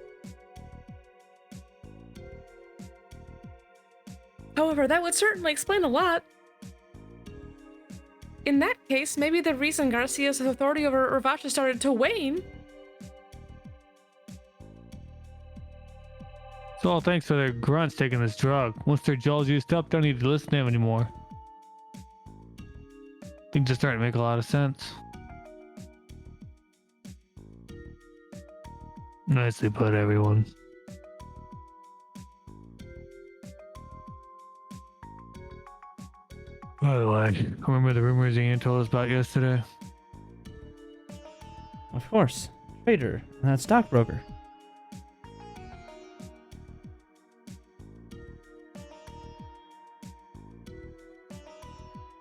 However, that would certainly explain a lot. In that case, maybe the reason Garcia's authority over Ravacha started to wane It's all thanks to their grunts taking this drug. Once their jaw's used up, don't need to listen to them anymore. Things just starting to make a lot of sense. Nicely put, everyone. By the way, remember the rumors Ian told us about yesterday? Of course. Trader, and that stockbroker.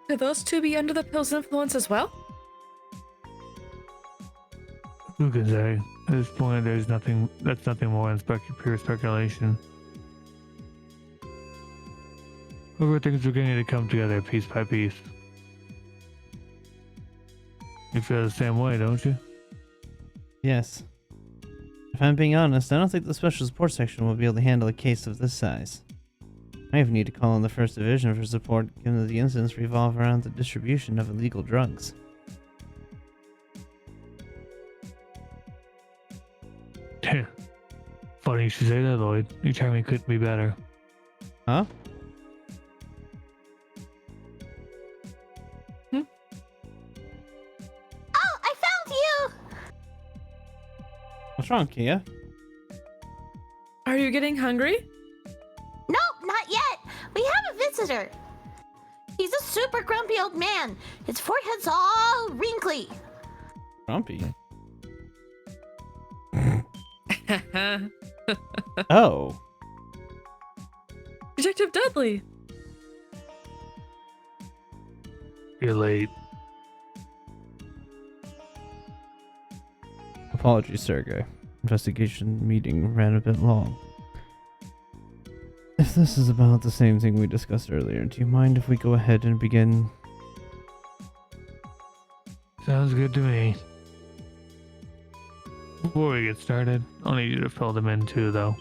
Could those two be under the pill's influence as well? Who can say? At this point, there's nothing. That's nothing more than pure speculation. However, things are beginning to come together piece by piece. You feel the same way, don't you? Yes. If I'm being honest, I don't think the Special Support Section will be able to handle a case of this size. I even need to call on the First Division for support, given that the incidents revolve around the distribution of illegal drugs. Funny you should say that, Lloyd. Your timing couldn't be better. Huh? Oh, I found you! What's wrong, Kia? Are you getting hungry? Nope, not yet. We have a visitor. He's a super grumpy old man. His forehead's all wrinkly. Grumpy. Oh. Detective Dudley! You're late. Apologies, Sergey. Investigation meeting ran a bit long. If this is about the same thing we discussed earlier, do you mind if we go ahead and begin? Sounds good to me. Before we get started, I'll need you to fill them in too, though.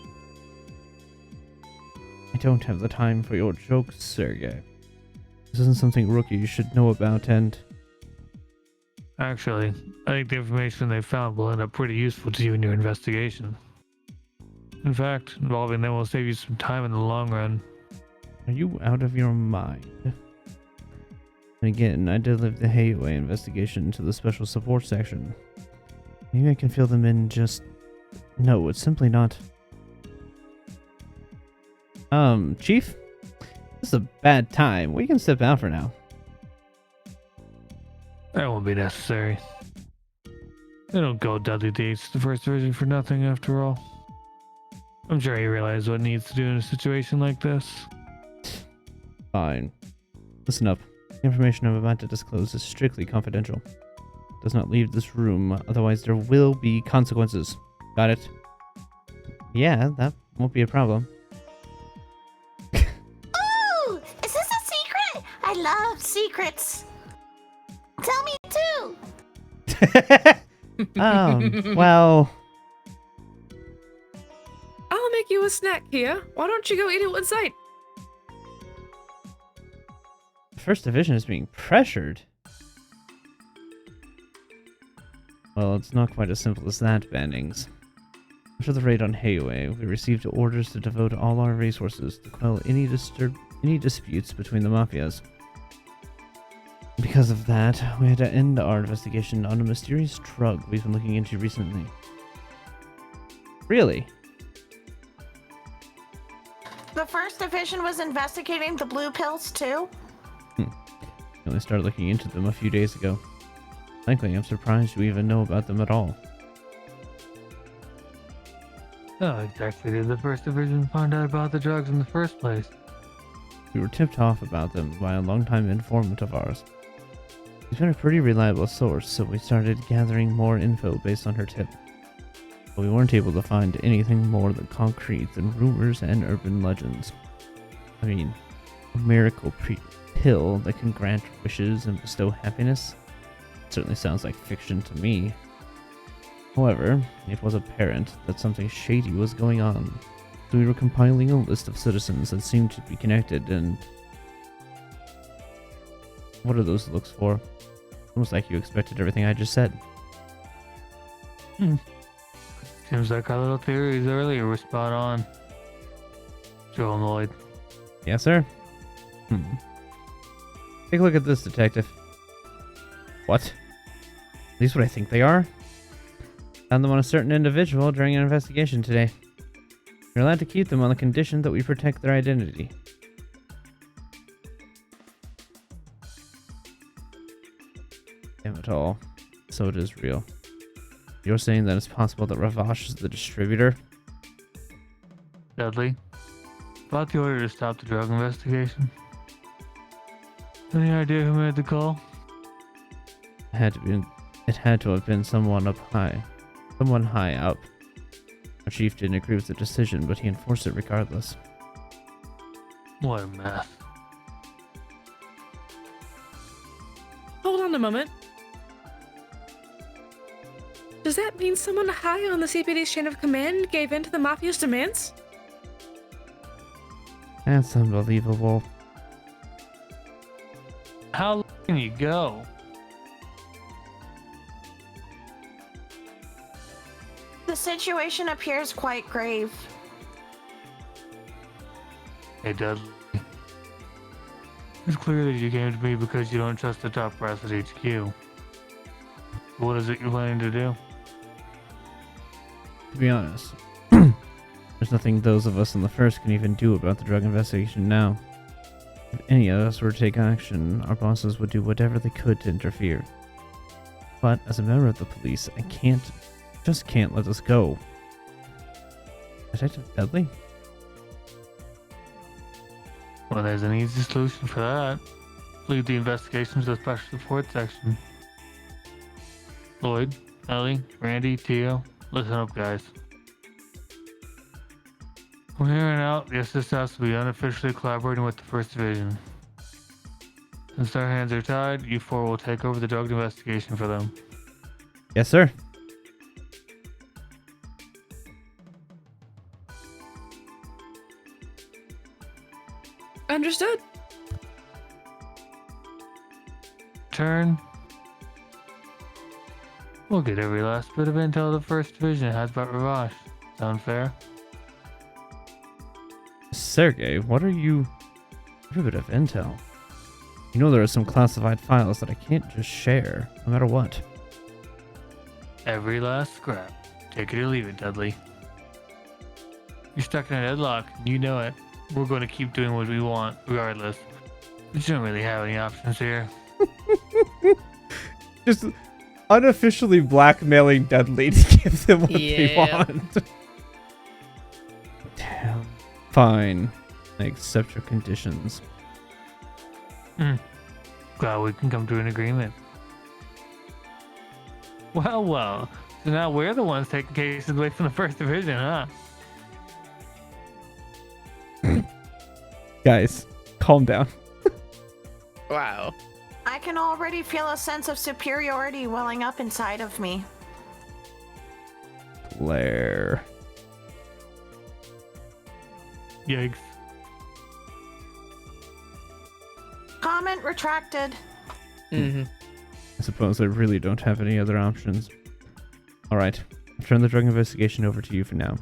I don't have the time for your jokes, Sergey. This isn't something rookies should know about, and Actually, I think the information they found will end up pretty useful to you in your investigation. In fact, involving them will save you some time in the long run. are you out of your mind? And again, I did leave the Hayway investigation to the Special Support Section. Maybe I can fill them in just... No, it's simply not... Chief? This is a bad time. We can step out for now. That won't be necessary. They don't go Dudley dates the First Division for nothing, after all. I'm sure he realizes what he needs to do in a situation like this. Fine. Listen up. The information I'm about to disclose is strictly confidential. Does not leave this room, otherwise there will be consequences. Got it? Yeah, that won't be a problem. Ooh! Is this a secret? I love secrets. Tell me too. Well... I'll make you a snack, Kia. Why don't you go eat it with sight? First Division is being pressured. Well, it's not quite as simple as that, Bandings. After the raid on Hayway, we received orders to devote all our resources to quell any disputes between the mafias. Because of that, we had to end our investigation on a mysterious drug we've been looking into recently. Really? The First Division was investigating the blue pills too? We only started looking into them a few days ago. Frankly, I'm surprised you even know about them at all. How exactly did the First Division find out about the drugs in the first place? We were tipped off about them by a longtime informant of ours. He's been a pretty reliable source, so we started gathering more info based on her tip. But we weren't able to find anything more than concrete than rumors and urban legends. I mean, a miracle pill that can grant wishes and bestow happiness? Certainly sounds like fiction to me. However, it was apparent that something shady was going on, so we were compiling a list of citizens that seemed to be connected, and... What are those looks for? Almost like you expected everything I just said. Seems like our little theories earlier were spot on. Show him, Lloyd. Yes, sir. Take a look at this, detective. What? At least what I think they are? Found them on a certain individual during an investigation today. You're allowed to keep them on the condition that we protect their identity. Damn it all. So it is real. You're saying that it's possible that Ravash is the distributor? Dudley, about the order to stop the drug investigation. Any idea who made the call? It had to have been someone up high. Someone high up. Our chief didn't agree with the decision, but he enforced it regardless. What a mess. Hold on a moment. Does that mean someone high on the CPD's chain of command gave in to the Mafia's demands? That's unbelievable. How low can you go? The situation appears quite grave. Hey, Dudley. It's clear that you came to me because you don't trust the top brass at HQ. What is it you're planning to do? To be honest, there's nothing those of us in the first can even do about the drug investigation now. If any of us were to take action, our bosses would do whatever they could to interfere. But as a member of the police, I just can't let this go. Detective Dudley? Well, there's an easy solution for that. Leave the investigation to the special support section. Lloyd, Ellie, Randy, Tio, listen up, guys. From here on out, the assist has to be unofficially collaborating with the 1st Division. Since our hands are tied, you four will take over the drug investigation for them. Yes, sir. Understood. Turn. We'll get every last bit of intel the 1st Division has about Ravash. Sound fair? Sergey, what are you... Every bit of intel. You know there are some classified files that I can't just share, no matter what. Every last scrap. Take it or leave it, Dudley. You're stuck in a deadlock, and you know it. We're going to keep doing what we want, regardless. We don't really have any options here. Just unofficially blackmailing Dudley to give them what they Yeah. want. Damn. Fine. I accept your conditions. Glad we can come to an agreement. Well. So now we're the ones taking cases away from the 1st Division, huh? Guys, calm down. Wow. I can already feel a sense of superiority welling up inside of me. Blair. Yikes. Comment retracted. Mm-hmm. I suppose I really don't have any other options. Alright, I'll turn the drug investigation over to you for now.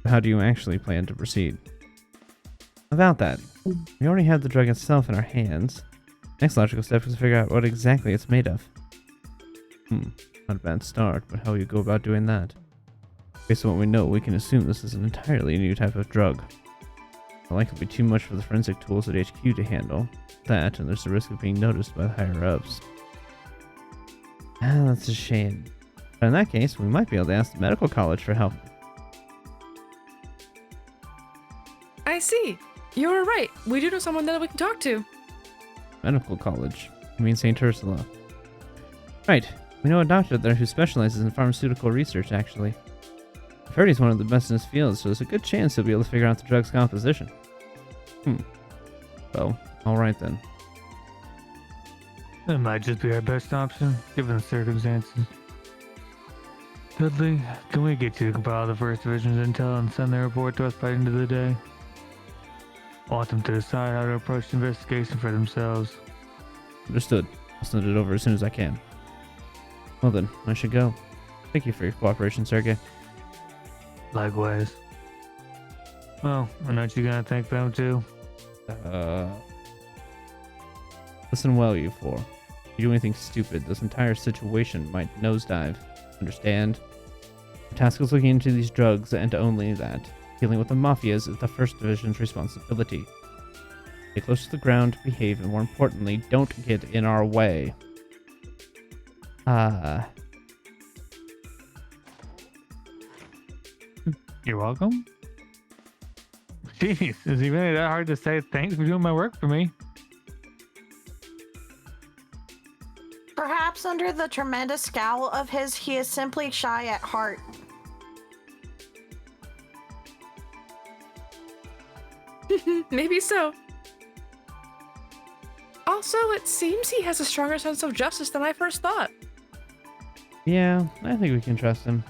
How do you actually plan to proceed? About that, we already have the drug itself in our hands. Next logical step is to figure out what exactly it's made of. Not a bad start, but how will you go about doing that? Based on what we know, we can assume this is an entirely new type of drug. The likely be too much for the forensic tools at HQ to handle. That, and there's the risk of being noticed by the higher-ups. That's a shame. But in that case, we might be able to ask the medical college for help. I see. You're right. We do know someone that we can talk to. Medical college? You mean St. Ursula? Right. We know a doctor there who specializes in pharmaceutical research, actually. I've heard he's one of the best in his field, so there's a good chance he'll be able to figure out the drug's composition. Well, alright then. That might just be our best option, given the circumstances. Dudley, can we get you to compile the 1st Division's intel and send their report to us by the end of the day? I want them to decide how to approach the investigation for themselves. Understood. I'll send it over as soon as I can. Well then, I should go. Thank you for your cooperation, Sergey. Likewise. Well, aren't you gonna thank them too? Listen well, you four. If you do anything stupid, this entire situation might nosedive. Understand? The task is looking into these drugs and only that. Dealing with the mafias is the First Division's responsibility. Stay close to the ground, behave, and more importantly, don't get in our way. You're welcome. Jeez, is it really that hard to say thanks for doing my work for me? Perhaps under the tremendous scowl of his, he is simply shy at heart. Maybe so. Also, it seems he has a stronger sense of justice than I first thought. Yeah, I think we can trust him.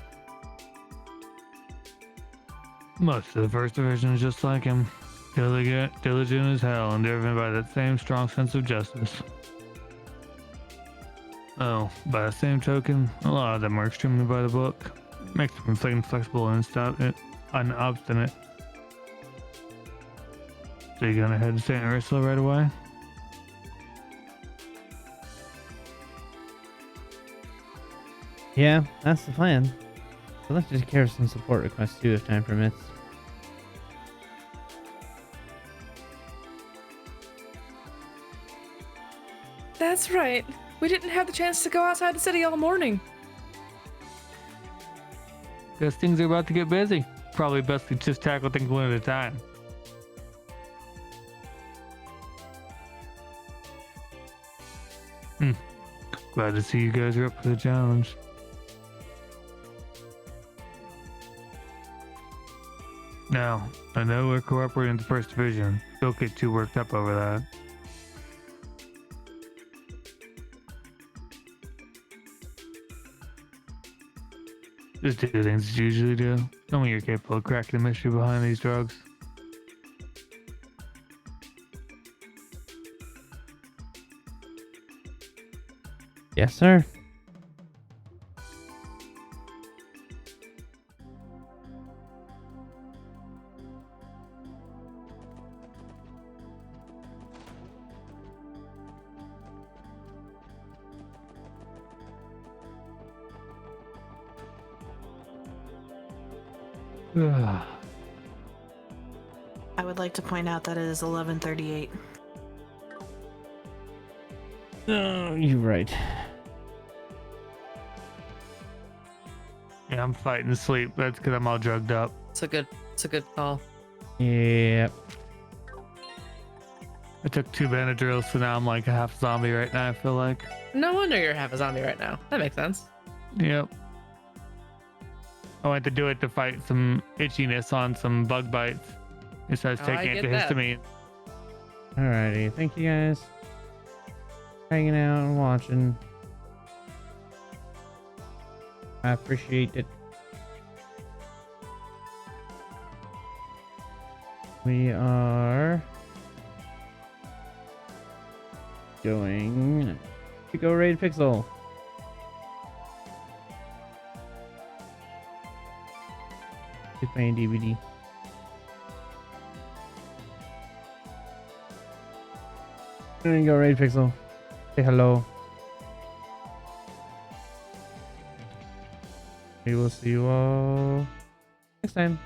Most of the First Division is just like him. Diligent as hell and driven by that same strong sense of justice. Oh, by the same token, a lot of them are extremely by the book. Makes them inflexible and obstinate. So you gonna head to St. Ursula right away? Yeah, that's the plan. I'd like to take care of some support requests too, if time permits. That's right. We didn't have the chance to go outside the city all morning. Guess things are about to get busy. Probably best to just tackle things one at a time. Glad to see you guys are up for the challenge. Now, I know we're cooperating with the First Division. Don't get too worked up over that. Just do things as you usually do. Tell me you're capable of cracking the mystery behind these drugs. Yes, sir. I would like to point out that it is 11:38. Oh, you're right. Yeah, I'm fighting sleep. That's because I'm all drugged up. It's a good call. Yep. I took 2 Benadryls, so now I'm like a half zombie right now, I feel like. No wonder you're half a zombie right now. That makes sense. Yep. I went to do it to fight some itchiness on some bug bites. Instead of Oh, I taking get that. antihistamine. Alrighty, thank you guys. Hanging out and watching. I appreciate it. We are going to go raid Pixel. He's playing DVD. There you go, raid Pixel. Say hello. We will see you all next time.